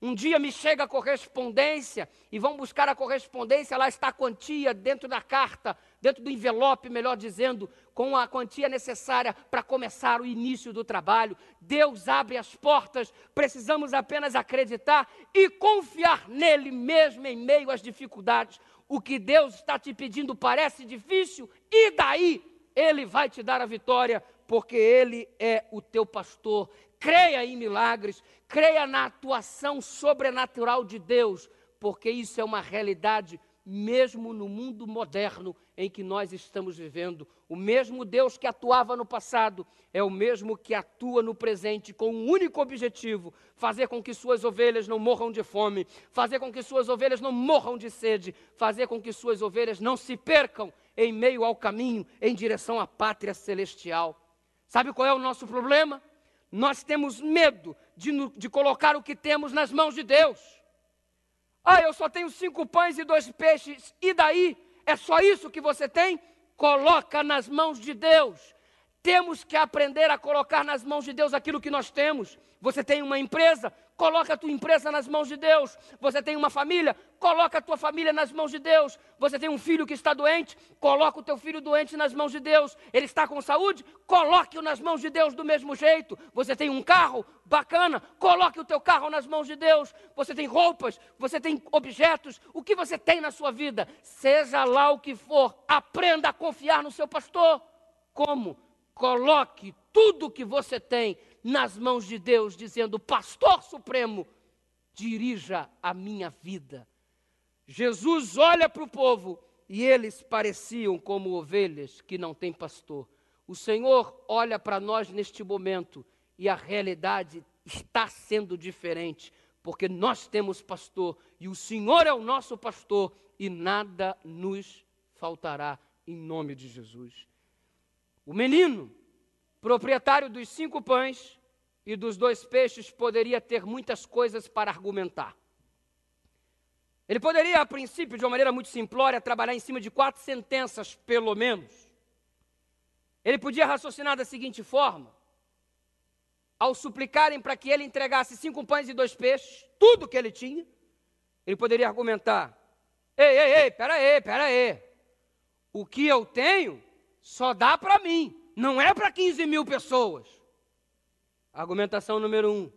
Um dia me chega a correspondência e vão buscar a correspondência, lá está a quantia dentro da carta, dentro do envelope, melhor dizendo, com a quantia necessária para começar o início do trabalho. Deus abre as portas, precisamos apenas acreditar e confiar nele mesmo em meio às dificuldades. O que Deus está te pedindo parece difícil, e daí Ele vai te dar a vitória, porque Ele é o teu pastor. Creia em milagres, creia na atuação sobrenatural de Deus, porque isso é uma realidade mesmo no mundo moderno em que nós estamos vivendo. O mesmo Deus que atuava no passado é o mesmo que atua no presente com um único objetivo: fazer com que suas ovelhas não morram de fome, fazer com que suas ovelhas não morram de sede, fazer com que suas ovelhas não se percam em meio ao caminho em direção à pátria celestial. Sabe qual é o nosso problema? Nós temos medo de colocar o que temos nas mãos de Deus. Eu só tenho 5 pães e 2 peixes, e daí? É só isso que você tem? Coloca nas mãos de Deus. Temos que aprender a colocar nas mãos de Deus aquilo que nós temos. Você tem uma empresa? Coloca a tua empresa nas mãos de Deus. Você tem uma família? Coloca a tua família nas mãos de Deus. Você tem um filho que está doente? Coloca o teu filho doente nas mãos de Deus. Ele está com saúde? Coloque-o nas mãos de Deus do mesmo jeito. Você tem um carro? Bacana. Coloque o teu carro nas mãos de Deus. Você tem roupas? Você tem objetos? O que você tem na sua vida? Seja lá o que for, aprenda a confiar no seu pastor. Como? Coloque tudo o que você tem nas mãos de Deus, dizendo: Pastor Supremo, dirija a minha vida. Jesus olha para o povo e eles pareciam como ovelhas que não têm pastor. O Senhor olha para nós neste momento e a realidade está sendo diferente, porque nós temos pastor e o Senhor é o nosso pastor e nada nos faltará, em nome de Jesus. O menino, proprietário dos 5 pães e dos 2 peixes, poderia ter muitas coisas para argumentar. Ele poderia, a princípio, de uma maneira muito simplória, trabalhar em cima de 4 sentenças, pelo menos. Ele podia raciocinar da seguinte forma: ao suplicarem para que ele entregasse 5 pães e 2 peixes, tudo que ele tinha, ele poderia argumentar: ei, pera aí, o que eu tenho só dá para mim, não é para 15 mil pessoas. Argumentação número 1.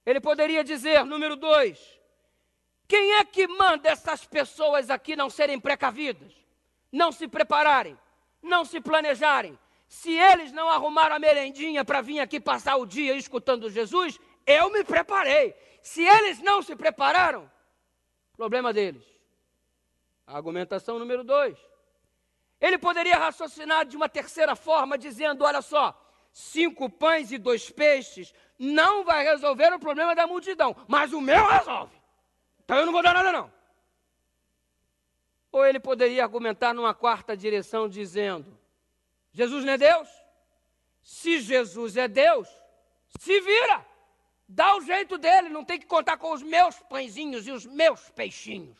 Ele poderia dizer, número 2, quem é que manda essas pessoas aqui não serem precavidas, não se prepararem, não se planejarem? Se eles não arrumaram a merendinha para vir aqui passar o dia escutando Jesus, eu me preparei. Se eles não se prepararam, problema deles. Argumentação número 2. Ele poderia raciocinar de uma terceira forma, dizendo: olha só, 5 pães e 2 peixes não vai resolver o problema da multidão, mas o meu resolve. Então eu não vou dar nada não. Ou ele poderia argumentar numa quarta direção, dizendo: Jesus não é Deus? Se Jesus é Deus, se vira, dá o jeito dele, não tem que contar com os meus pãezinhos e os meus peixinhos.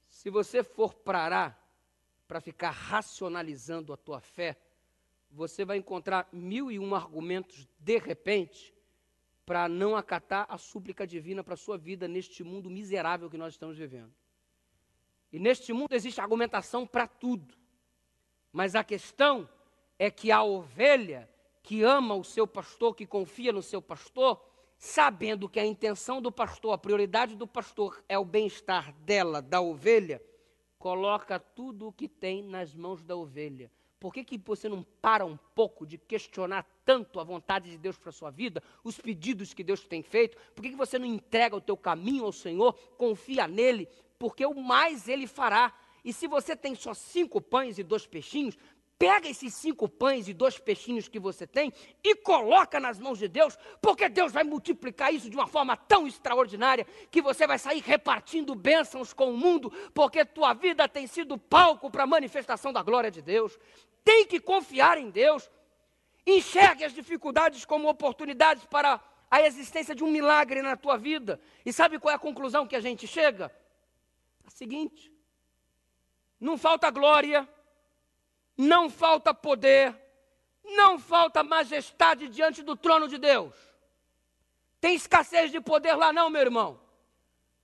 Se você for parar para ficar racionalizando a tua fé, você vai encontrar 1001 argumentos, de repente, para não acatar a súplica divina para a sua vida neste mundo miserável que nós estamos vivendo. E neste mundo existe argumentação para tudo. Mas a questão é que a ovelha que ama o seu pastor, que confia no seu pastor, sabendo que a intenção do pastor, a prioridade do pastor é o bem-estar dela, da ovelha, coloca tudo o que tem nas mãos da ovelha. Por que você não para um pouco de questionar tanto a vontade de Deus para a sua vida, os pedidos que Deus tem feito? Por que você não entrega o teu caminho ao Senhor, confia nele, porque o mais Ele fará. E se você tem só 5 pães e 2 peixinhos, pega esses 5 pães e 2 peixinhos que você tem e coloca nas mãos de Deus, porque Deus vai multiplicar isso de uma forma tão extraordinária que você vai sair repartindo bênçãos com o mundo, porque tua vida tem sido palco para a manifestação da glória de Deus. Tem que confiar em Deus. Enxergue as dificuldades como oportunidades para a existência de um milagre na tua vida. E sabe qual é a conclusão que a gente chega? A seguinte: não falta glória, não falta poder, não falta majestade diante do trono de Deus. Tem escassez de poder lá não, meu irmão.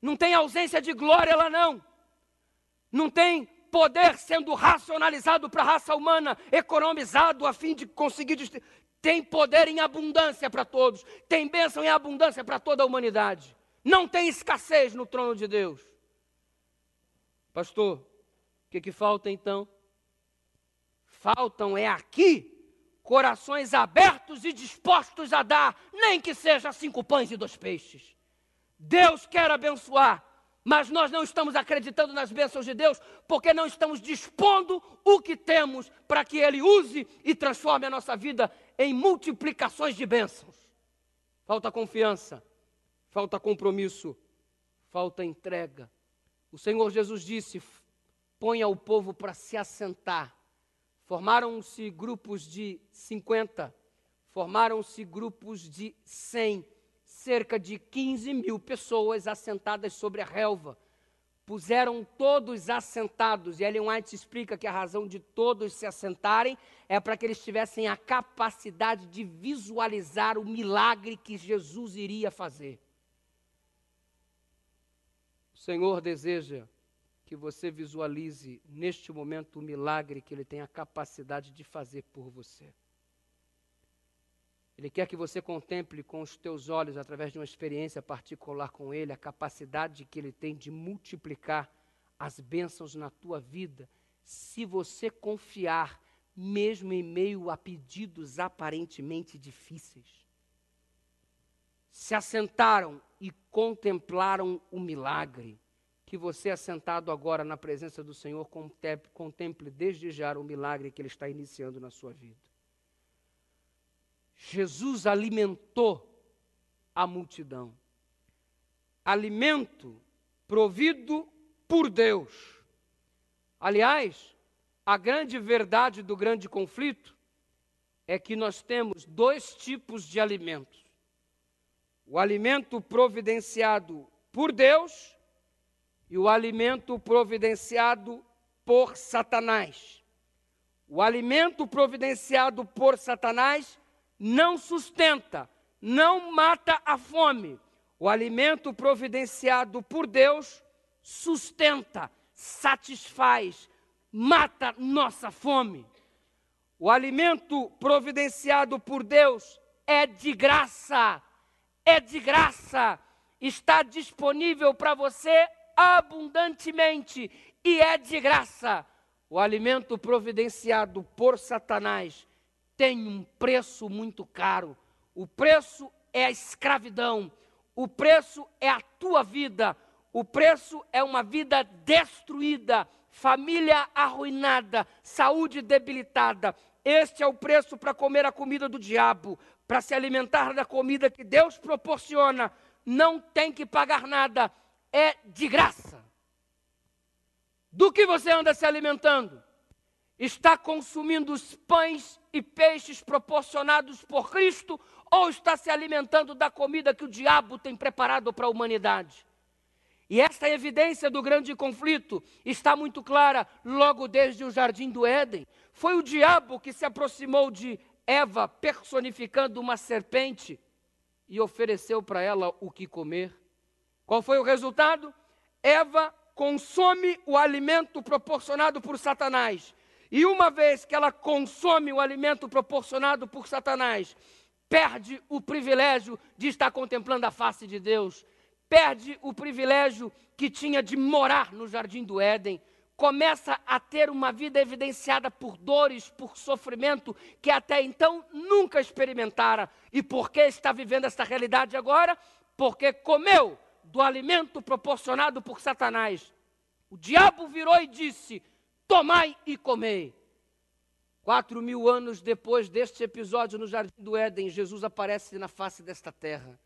Não tem ausência de glória lá não. Não tem poder sendo racionalizado para a raça humana, economizado a fim de conseguir... Tem poder em abundância para todos. Tem bênção em abundância para toda a humanidade. Não tem escassez no trono de Deus. Pastor, o que falta então? Faltam aqui corações abertos e dispostos a dar, nem que seja 5 pães e 2 peixes. Deus quer abençoar, mas nós não estamos acreditando nas bênçãos de Deus, porque não estamos dispondo o que temos para que Ele use e transforme a nossa vida em multiplicações de bênçãos. Falta confiança, falta compromisso, falta entrega. O Senhor Jesus disse: ponha o povo para se assentar. Formaram-se grupos de 50, formaram-se grupos de 100, cerca de 15 mil pessoas assentadas sobre a relva. Puseram todos assentados, e Ellen White explica que a razão de todos se assentarem é para que eles tivessem a capacidade de visualizar o milagre que Jesus iria fazer. O Senhor deseja que você visualize neste momento o milagre que Ele tem a capacidade de fazer por você. Ele quer que você contemple com os teus olhos, através de uma experiência particular com Ele, a capacidade que Ele tem de multiplicar as bênçãos na tua vida, se você confiar, mesmo em meio a pedidos aparentemente difíceis. Se assentaram e contemplaram o milagre. Que você, assentado agora na presença do Senhor, contemple desde já o milagre que Ele está iniciando na sua vida. Jesus alimentou a multidão. Alimento provido por Deus. Aliás, a grande verdade do grande conflito é que nós temos 2 tipos de alimentos. O alimento providenciado por Deus e o alimento providenciado por Satanás. O alimento providenciado por Satanás não sustenta, não mata a fome. O alimento providenciado por Deus sustenta, satisfaz, mata nossa fome. O alimento providenciado por Deus é de graça, está disponível para você abundantemente e é de graça. O alimento providenciado por Satanás tem um preço muito caro. O preço é a escravidão, o preço é a tua vida, o preço é uma vida destruída, família arruinada, saúde debilitada. Este é o preço para comer a comida do diabo, para se alimentar da comida que Deus proporciona. Não tem que pagar nada. É de graça. Do que você anda se alimentando? Está consumindo os pães e peixes proporcionados por Cristo ou está se alimentando da comida que o diabo tem preparado para a humanidade? E esta evidência do grande conflito está muito clara logo desde o Jardim do Éden. Foi o diabo que se aproximou de Eva, personificando uma serpente, e ofereceu para ela o que comer. Qual foi o resultado? Eva consome o alimento proporcionado por Satanás. E uma vez que ela consome o alimento proporcionado por Satanás, perde o privilégio de estar contemplando a face de Deus, perde o privilégio que tinha de morar no Jardim do Éden, começa a ter uma vida evidenciada por dores, por sofrimento, que até então nunca experimentara. E por que está vivendo essa realidade agora? Porque comeu do alimento proporcionado por Satanás. O diabo virou e disse: tomai e comei. 4.000 anos depois deste episódio no Jardim do Éden, Jesus aparece na face desta terra.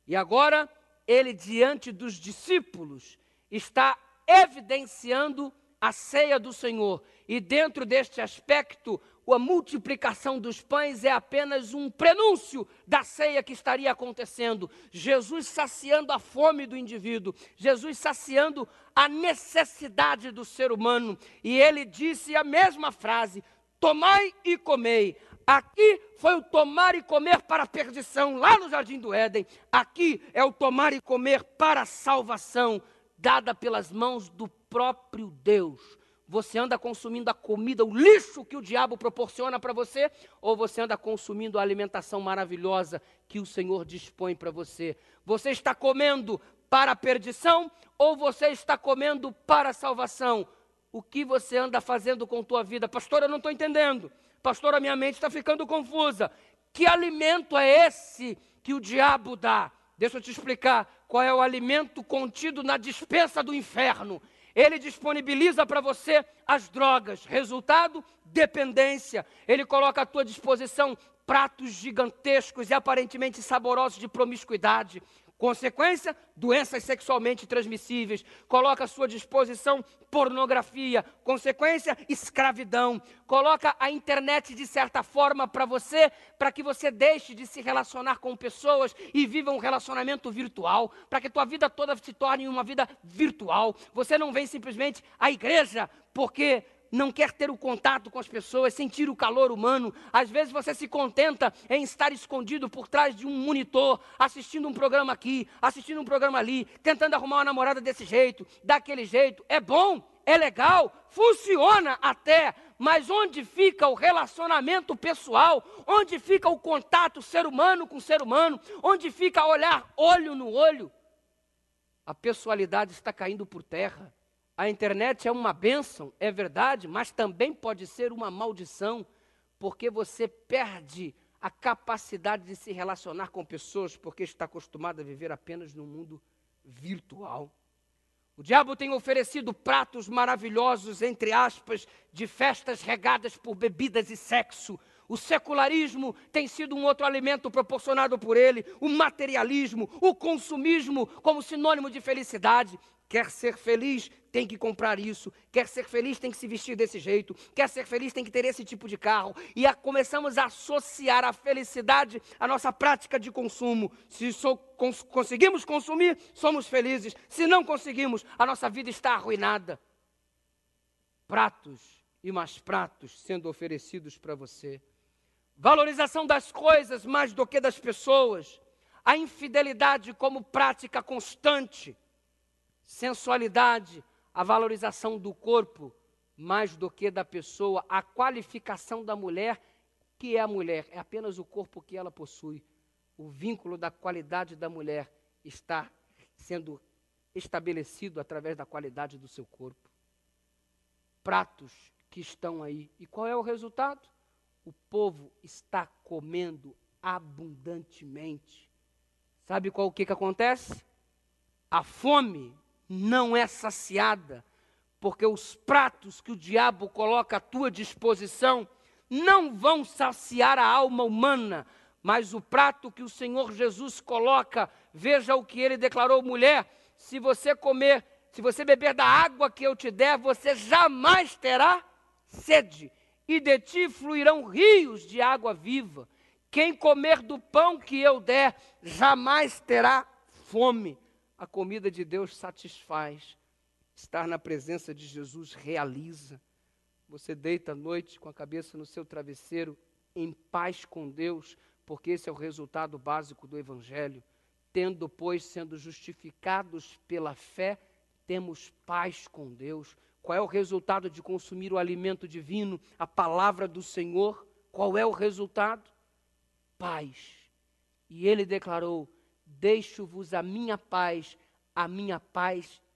E agora, ele, diante dos discípulos, está evidenciando a ceia do Senhor. E dentro deste aspecto, a multiplicação dos pães é apenas um prenúncio da ceia que estaria acontecendo. Jesus saciando a fome do indivíduo, Jesus saciando a necessidade do ser humano. E ele disse a mesma frase: tomai e comei. Aqui foi o tomar e comer para a perdição, lá no Jardim do Éden. Aqui é o tomar e comer para a salvação, dada pelas mãos do próprio Deus. Você anda consumindo a comida, o lixo que o diabo proporciona para você, ou você anda consumindo a alimentação maravilhosa que o Senhor dispõe para você? Você está comendo para a perdição ou você está comendo para a salvação? O que você anda fazendo com tua vida? Pastor, eu não estou entendendo. Pastor, a minha mente está ficando confusa. Que alimento é esse que o diabo dá? Deixa eu te explicar qual é o alimento contido na despensa do inferno. Ele disponibiliza para você as drogas. Resultado? Dependência. Ele coloca à tua disposição pratos gigantescos e aparentemente saborosos de promiscuidade. Consequência? Doenças sexualmente transmissíveis. Coloca à sua disposição pornografia. Consequência? Escravidão. Coloca a internet de certa forma para você, para que você deixe de se relacionar com pessoas e viva um relacionamento virtual, para que tua vida toda se torne uma vida virtual. Você não vem simplesmente à igreja porque não quer ter o contato com as pessoas, sentir o calor humano. Às vezes você se contenta em estar escondido por trás de um monitor, assistindo um programa aqui, assistindo um programa ali, tentando arrumar uma namorada desse jeito, daquele jeito. É bom, é legal, funciona até, mas onde fica o relacionamento pessoal? Onde fica o contato ser humano com ser humano? Onde fica olhar olho no olho? A pessoalidade está caindo por terra. A internet é uma bênção, é verdade, mas também pode ser uma maldição, porque você perde a capacidade de se relacionar com pessoas, porque está acostumado a viver apenas num mundo virtual. O diabo tem oferecido pratos maravilhosos, entre aspas, de festas regadas por bebidas e sexo. O secularismo tem sido um outro alimento proporcionado por ele, o materialismo, o consumismo como sinônimo de felicidade. Quer ser feliz, tem que comprar isso. Quer ser feliz, tem que se vestir desse jeito. Quer ser feliz, tem que ter esse tipo de carro. E começamos a associar a felicidade à nossa prática de consumo. Se conseguimos consumir, somos felizes. Se não conseguimos, a nossa vida está arruinada. Pratos e mais pratos sendo oferecidos para você. Valorização das coisas mais do que das pessoas. A infidelidade como prática constante. Sensualidade, a valorização do corpo mais do que da pessoa, a qualificação da mulher, que é a mulher, é apenas o corpo que ela possui. O vínculo da qualidade da mulher está sendo estabelecido através da qualidade do seu corpo. Pratos que estão aí. E qual é o resultado? O povo está comendo abundantemente. Sabe o que acontece? A fome não é saciada, porque os pratos que o diabo coloca à tua disposição não vão saciar a alma humana, mas o prato que o Senhor Jesus coloca, veja o que ele declarou: mulher, se você beber da água que eu te der, você jamais terá sede, e de ti fluirão rios de água viva. Quem comer do pão que eu der, jamais terá fome. A comida de Deus satisfaz. Estar na presença de Jesus realiza. Você deita à noite com a cabeça no seu travesseiro, em paz com Deus, porque esse é o resultado básico do Evangelho. Tendo, pois, sendo justificados pela fé, temos paz com Deus. Qual é o resultado de consumir o alimento divino, a palavra do Senhor? Qual é o resultado? Paz. E ele declarou: deixo-vos a minha paz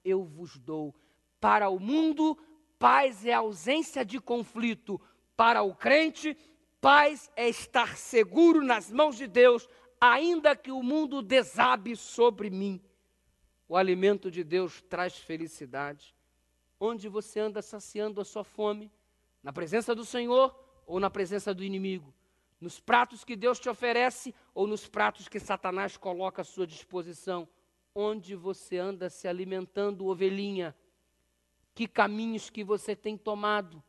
eu vos dou. Para o mundo, paz é ausência de conflito. Para o crente, paz é estar seguro nas mãos de Deus, ainda que o mundo desabe sobre mim. O alimento de Deus traz felicidade. Onde você anda saciando a sua fome? Na presença do Senhor ou na presença do inimigo? Nos pratos que Deus te oferece ou nos pratos que Satanás coloca à sua disposição? Onde você anda se alimentando, ovelhinha? Que caminhos que você tem tomado?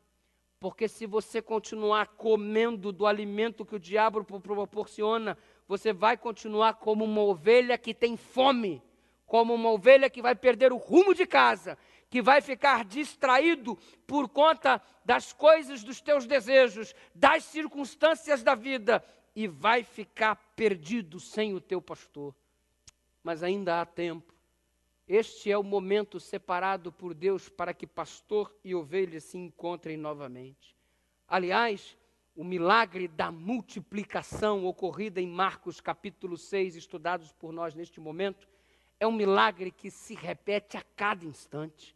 Porque se você continuar comendo do alimento que o diabo proporciona, você vai continuar como uma ovelha que tem fome, como uma ovelha que vai perder o rumo de casa, que vai ficar distraído por conta das coisas dos teus desejos, das circunstâncias da vida, e vai ficar perdido sem o teu pastor. Mas ainda há tempo. Este é o momento separado por Deus para que pastor e ovelha se encontrem novamente. Aliás, o milagre da multiplicação ocorrida em Marcos capítulo 6, estudados por nós neste momento, é um milagre que se repete a cada instante.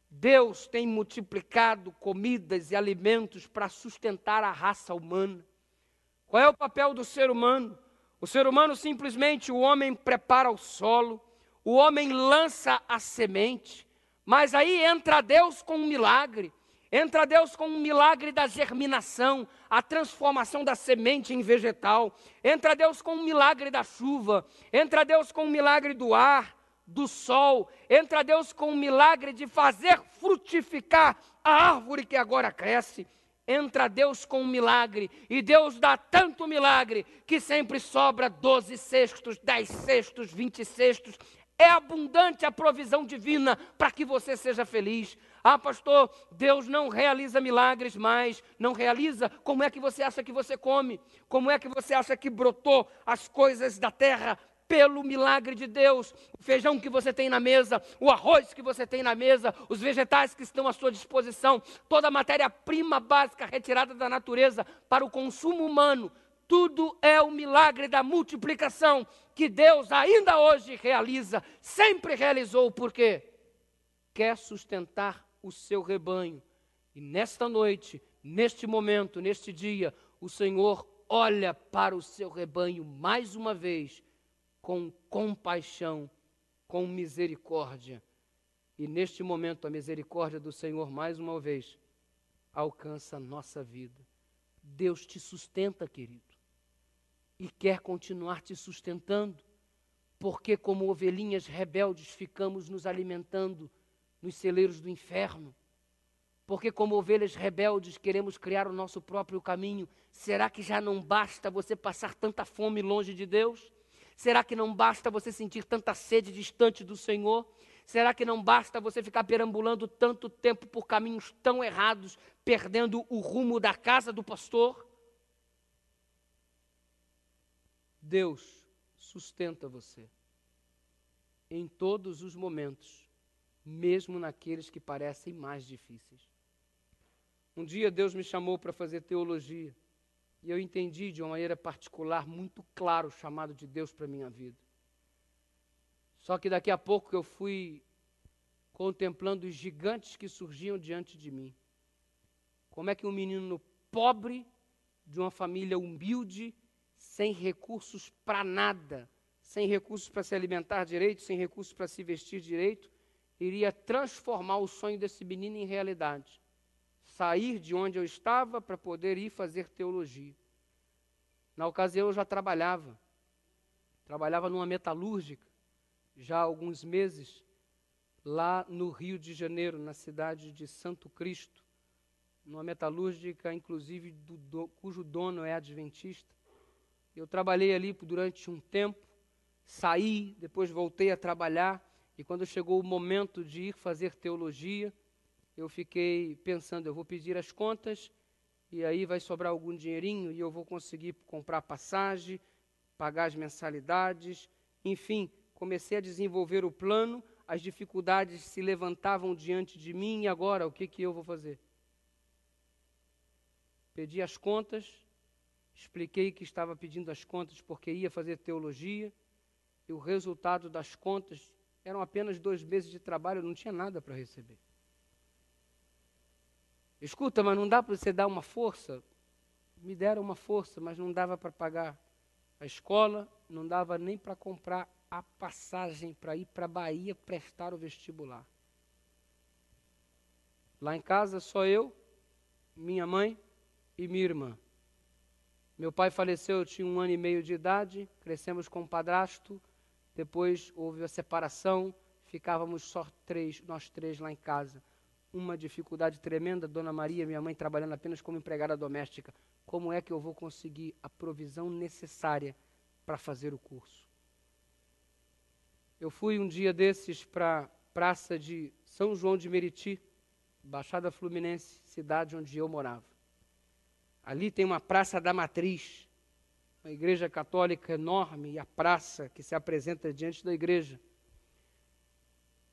Deus tem multiplicado comidas e alimentos para sustentar a raça humana. Qual é o papel do ser humano? O ser humano simplesmente, o homem prepara o solo, o homem lança a semente, mas aí entra Deus com um milagre. Entra Deus com um milagre da germinação, a transformação da semente em vegetal. Entra Deus com um milagre da chuva. Entra Deus com um milagre do ar, do sol. Entra Deus com um milagre de fazer frutificar a árvore que agora cresce. Entra Deus com um milagre, e Deus dá tanto milagre que sempre sobra 12 cestos, 10 cestos, 20 cestos. É abundante a provisão divina para que você seja feliz. Ah, pastor, Deus não realiza milagres mais. Não realiza? Como é que você acha que você come? Como é que você acha que brotou as coisas da terra? Pelo milagre de Deus. O feijão que você tem na mesa, o arroz que você tem na mesa, os vegetais que estão à sua disposição, toda a matéria-prima básica retirada da natureza para o consumo humano, tudo é o milagre da multiplicação que Deus ainda hoje realiza, sempre realizou, porque quer sustentar o seu rebanho. E nesta noite, neste momento, neste dia, o Senhor olha para o seu rebanho mais uma vez, com compaixão, com misericórdia. E neste momento, a misericórdia do Senhor, mais uma vez, alcança a nossa vida. Deus te sustenta, querido, e quer continuar te sustentando, porque como ovelhinhas rebeldes ficamos nos alimentando nos celeiros do inferno, porque como ovelhas rebeldes queremos criar o nosso próprio caminho. Será que já não basta você passar tanta fome longe de Deus? Será que não basta você sentir tanta sede distante do Senhor? Será que não basta você ficar perambulando tanto tempo por caminhos tão errados, perdendo o rumo da casa do pastor? Deus sustenta você em todos os momentos, mesmo naqueles que parecem mais difíceis. Um dia Deus me chamou para fazer teologia, e eu entendi de uma maneira particular, muito claro, o chamado de Deus para a minha vida. Só que daqui a pouco eu fui contemplando os gigantes que surgiam diante de mim. Como é que um menino pobre, de uma família humilde, sem recursos para nada, sem recursos para se alimentar direito, sem recursos para se vestir direito, iria transformar o sonho desse menino em realidade. Sair de onde eu estava para poder ir fazer teologia. Na ocasião eu já trabalhava numa metalúrgica, já há alguns meses, lá no Rio de Janeiro, na cidade de Santo Cristo, numa metalúrgica, inclusive, cujo dono é adventista. Eu trabalhei ali durante um tempo, saí, depois voltei a trabalhar, e quando chegou o momento de ir fazer teologia, eu fiquei pensando, eu vou pedir as contas, e aí vai sobrar algum dinheirinho, e eu vou conseguir comprar passagem, pagar as mensalidades, enfim, comecei a desenvolver o plano, as dificuldades se levantavam diante de mim, e agora, o que eu vou fazer? Pedi as contas, expliquei que estava pedindo as contas porque ia fazer teologia, e o resultado das contas eram apenas 2 meses de trabalho, eu não tinha nada para receber. Escuta, mas não dá para você dar uma força? Me deram uma força, mas não dava para pagar a escola, não dava nem para comprar a passagem para ir para a Bahia prestar o vestibular. Lá em casa, só eu, minha mãe e minha irmã. Meu pai faleceu, eu tinha 1 ano e meio de idade, crescemos com um padrasto, depois houve a separação, ficávamos só nós três lá em casa. Uma dificuldade tremenda, Dona Maria, minha mãe, trabalhando apenas como empregada doméstica. Como é que eu vou conseguir a provisão necessária para fazer o curso? Eu fui um dia desses para a praça de São João de Meriti, Baixada Fluminense, cidade onde eu morava. Ali tem uma Praça da Matriz, uma igreja católica enorme, e a praça que se apresenta diante da igreja.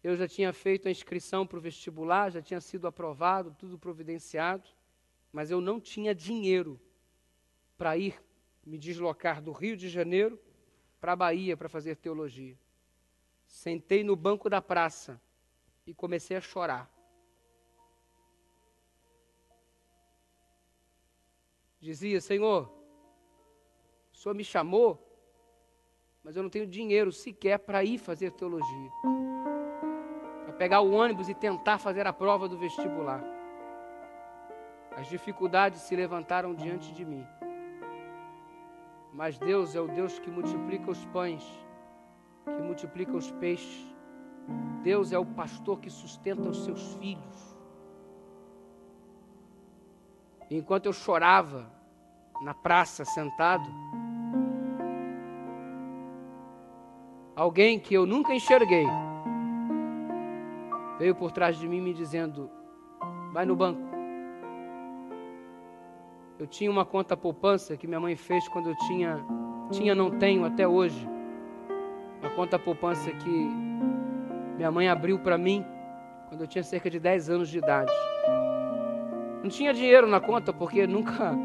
Eu já tinha feito a inscrição para o vestibular, já tinha sido aprovado, tudo providenciado, mas eu não tinha dinheiro para ir me deslocar do Rio de Janeiro para a Bahia para fazer teologia. Sentei no banco da praça e comecei a chorar. Dizia: Senhor, o Senhor me chamou, mas eu não tenho dinheiro sequer para ir fazer teologia, para pegar o ônibus e tentar fazer a prova do vestibular. As dificuldades se levantaram diante de mim, mas Deus é o Deus que multiplica os pães, que multiplica os peixes. Deus é o pastor que sustenta os seus filhos. E enquanto eu chorava na praça, sentado, alguém que eu nunca enxerguei veio por trás de mim me dizendo: vai no banco. Eu tinha uma conta poupança que minha mãe fez quando eu não tenho até hoje. Uma conta poupança que minha mãe abriu para mim quando eu tinha cerca de 10 anos de idade. Não tinha dinheiro na conta porque nunca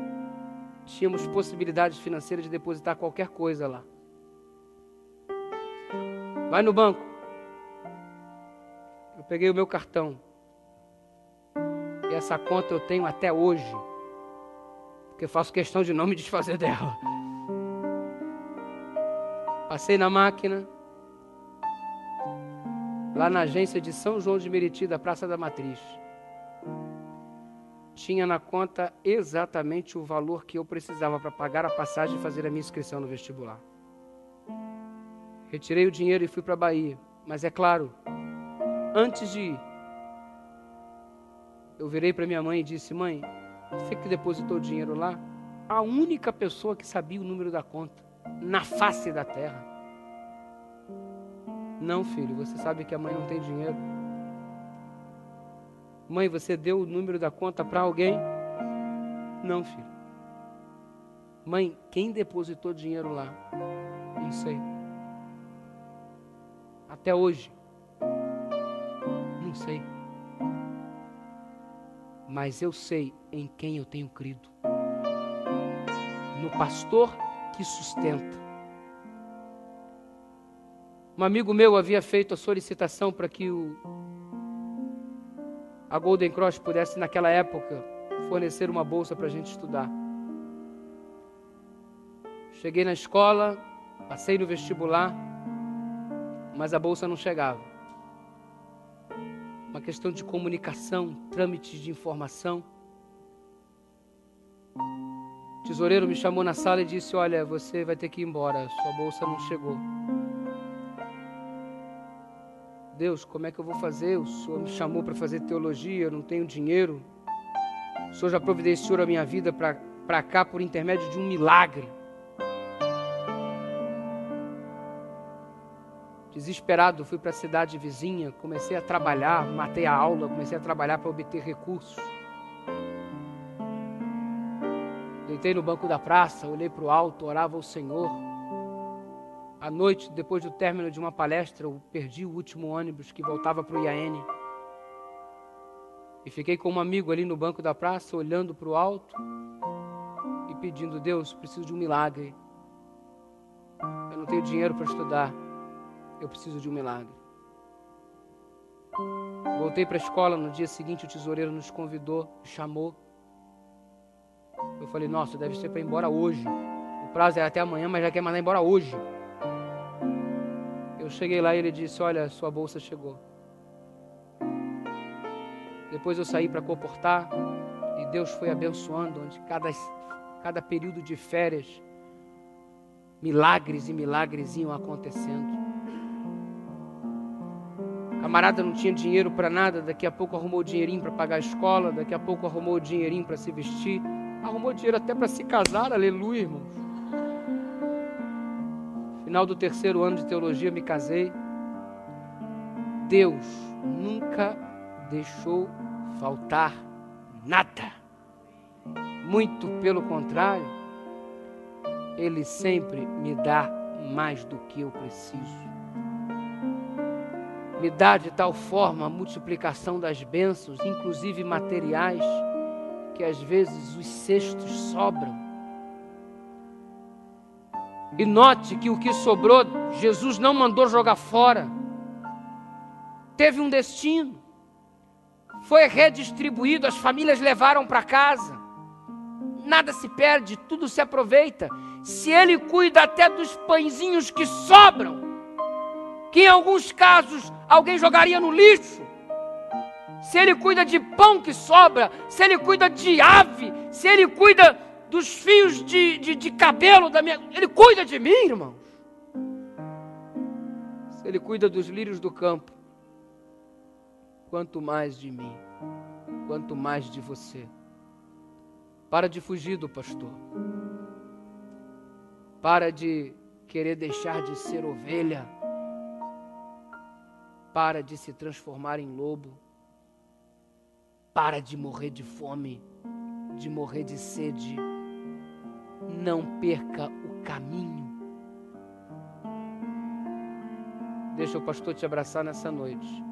tínhamos possibilidade financeira de depositar qualquer coisa lá. Vai no banco. Eu peguei o meu cartão. E essa conta eu tenho até hoje, porque eu faço questão de não me desfazer dela. Passei na máquina, lá na agência de São João de Meriti, da Praça da Matriz. Tinha na conta exatamente o valor que eu precisava para pagar a passagem e fazer a minha inscrição no vestibular. Retirei o dinheiro e fui para a Bahia. Mas é claro, antes de ir, eu virei para minha mãe e disse: mãe, você que depositou o dinheiro lá, a única pessoa que sabia o número da conta na face da terra. Não, filho, você sabe que a mãe não tem dinheiro. Mãe, você deu o número da conta para alguém? Não, filho. Mãe, quem depositou dinheiro lá? Não sei. Até hoje. Não sei. Mas eu sei em quem eu tenho crido. No pastor que sustenta. Um amigo meu havia feito a solicitação para que a Golden Cross pudesse, naquela época, fornecer uma bolsa para a gente estudar. Cheguei na escola, passei no vestibular, mas a bolsa não chegava. Uma questão de comunicação, trâmites de informação. O tesoureiro me chamou na sala e disse: olha, você vai ter que ir embora, sua bolsa não chegou. Deus, como é que eu vou fazer? O Senhor me chamou para fazer teologia, eu não tenho dinheiro. O Senhor já providenciou a minha vida para cá por intermédio de um milagre. Desesperado, fui para a cidade vizinha, comecei a trabalhar, matei a aula, comecei a trabalhar para obter recursos. Deitei no banco da praça, olhei para o alto, orava ao Senhor. À noite, depois do término de uma palestra, eu perdi o último ônibus que voltava para o IAN. E fiquei com um amigo ali no banco da praça, olhando para o alto e pedindo: Deus, preciso de um milagre. Eu não tenho dinheiro para estudar. Eu preciso de um milagre. Voltei para a escola, no dia seguinte o tesoureiro nos convidou, me chamou. Eu falei: nossa, deve ser para ir embora hoje. O prazo é até amanhã, mas já quer mandar embora hoje. Eu cheguei lá e ele disse: olha, sua bolsa chegou. Depois eu saí para comportar e Deus foi abençoando, onde cada período de férias, milagres e milagres iam acontecendo. O camarada não tinha dinheiro para nada, daqui a pouco arrumou dinheirinho para pagar a escola, daqui a pouco arrumou dinheirinho para se vestir, arrumou dinheiro até para se casar, aleluia, irmãos. Final do 3º ano de teologia, me casei. Deus nunca deixou faltar nada. Muito pelo contrário, Ele sempre me dá mais do que eu preciso. me dá de tal forma a multiplicação das bênçãos, inclusive materiais, que às vezes os cestos sobram. E note que o que sobrou, Jesus não mandou jogar fora. Teve um destino. Foi redistribuído, as famílias levaram para casa. Nada se perde, tudo se aproveita. Se Ele cuida até dos pãezinhos que sobram, que em alguns casos alguém jogaria no lixo, se Ele cuida de pão que sobra, se Ele cuida de ave, se Ele cuida dos fios de cabelo da minha... Ele cuida de mim, irmãos. Se Ele cuida dos lírios do campo, quanto mais de mim, quanto mais de você. Para de fugir do pastor. Para de querer deixar de ser ovelha. Para de se transformar em lobo. Para de morrer de fome, de morrer de sede. Não perca o caminho. Deixa o pastor te abraçar nessa noite.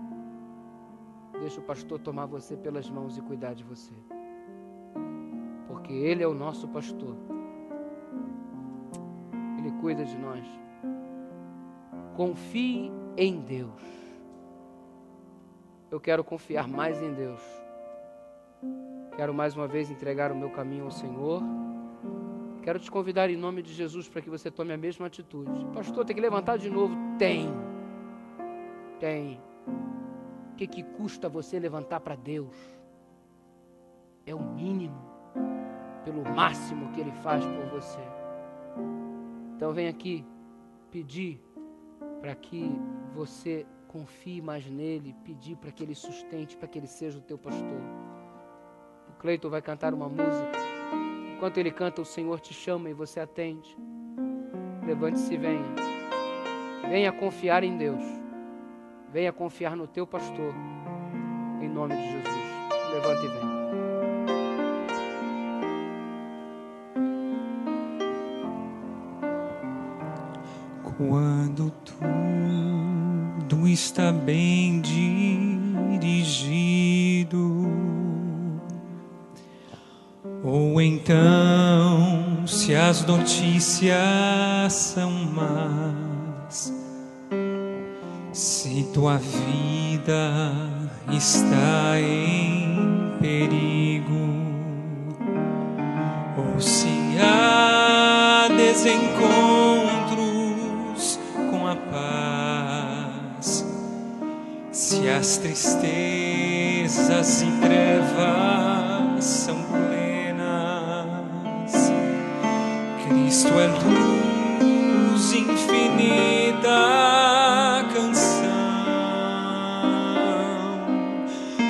Deixa o pastor tomar você pelas mãos e cuidar de você. Porque Ele é o nosso pastor. Ele cuida de nós. Confie em Deus. Eu quero confiar mais em Deus. Quero mais uma vez entregar o meu caminho ao Senhor. Quero te convidar em nome de Jesus para que você tome a mesma atitude. Pastor, tem que levantar de novo? Tem. O que custa você levantar para Deus? É o mínimo, pelo máximo que Ele faz por você. Então vem aqui pedir para que você confie mais nele, pedir para que Ele sustente, para que Ele seja o teu pastor. O Cleiton vai cantar uma música. Enquanto ele canta, o Senhor te chama e você atende. Levante-se e venha. Venha confiar em Deus. Venha confiar no teu pastor. Em nome de Jesus. Levante e venha. Quando tudo está bem dirigido, ou então se as notícias são más, se tua vida está em perigo, ou se há desencontros com a paz, se as tristezas e trevas são plenas, Cristo é luz infinita, canção.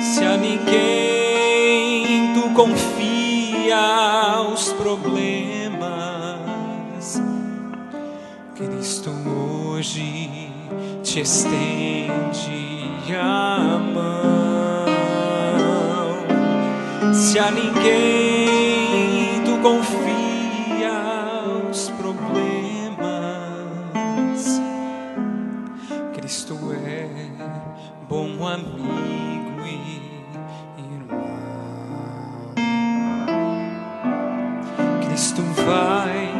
Se a ninguém tu confia os problemas, Cristo hoje te estende a mão. Se a ninguém tu confia os problemas, Cristo é bom amigo e irmão. Cristo vai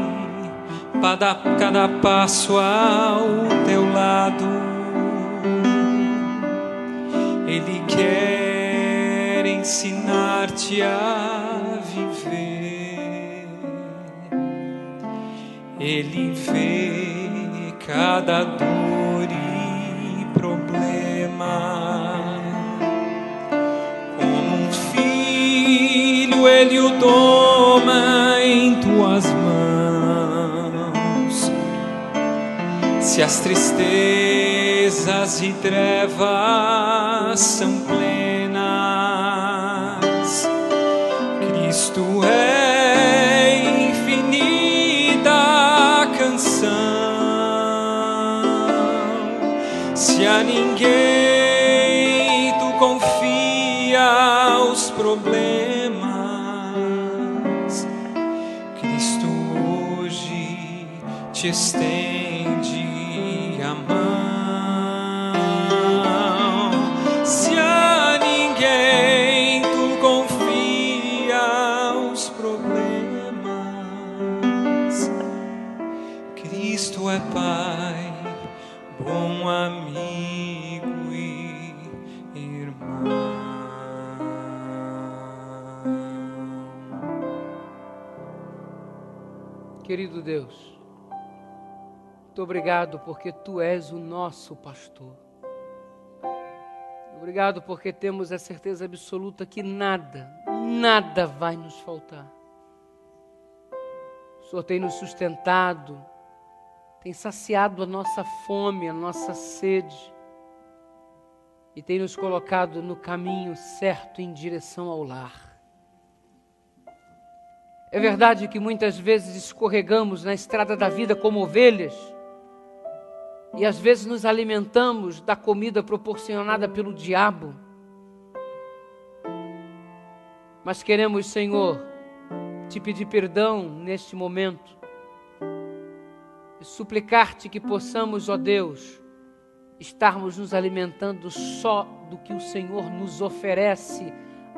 para cada passo ao teu lado. Ele quer ensinar-te a viver. Ele vê cada dor e problema. Como um filho, Ele o toma em tuas mãos. Se as tristezas e trevas são plenas, Cristo é infinita canção. Se a ninguém tu confia os problemas, Cristo hoje te estende a mão. Querido Deus, muito obrigado porque Tu és o nosso pastor. Obrigado porque temos a certeza absoluta que nada vai nos faltar. O Senhor tem nos sustentado, tem saciado a nossa fome, a nossa sede e tem nos colocado no caminho certo em direção ao lar. É verdade que muitas vezes escorregamos na estrada da vida como ovelhas e às vezes nos alimentamos da comida proporcionada pelo diabo. Mas queremos, Senhor, Te pedir perdão neste momento e suplicar-Te que possamos, ó Deus, estarmos nos alimentando só do que o Senhor nos oferece,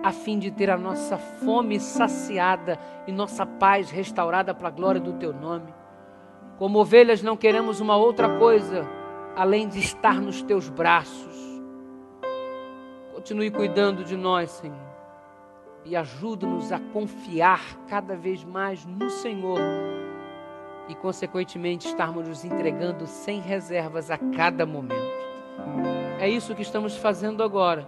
a fim de ter a nossa fome saciada e nossa paz restaurada para a glória do Teu nome. Como ovelhas não queremos uma outra coisa, além de estar nos Teus braços. Continue cuidando de nós, Senhor, e ajuda-nos a confiar cada vez mais no Senhor e, consequentemente, estarmos nos entregando sem reservas a cada momento. É isso que estamos fazendo agora.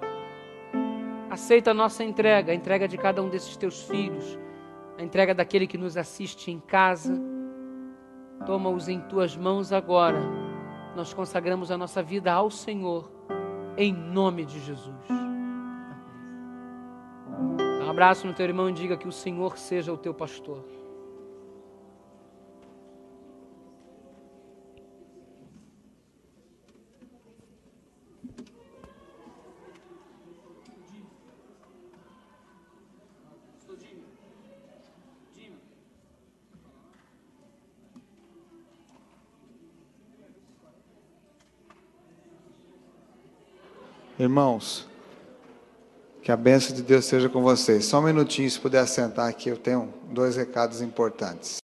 Aceita a nossa entrega, a entrega de cada um desses Teus filhos, a entrega daquele que nos assiste em casa. Toma-os em Tuas mãos agora. Nós consagramos a nossa vida ao Senhor, em nome de Jesus. Dá um abraço no teu irmão e diga que o Senhor seja o teu pastor. Irmãos, que a bênção de Deus esteja com vocês. Só um minutinho, se puder sentar aqui, eu tenho 2 recados importantes.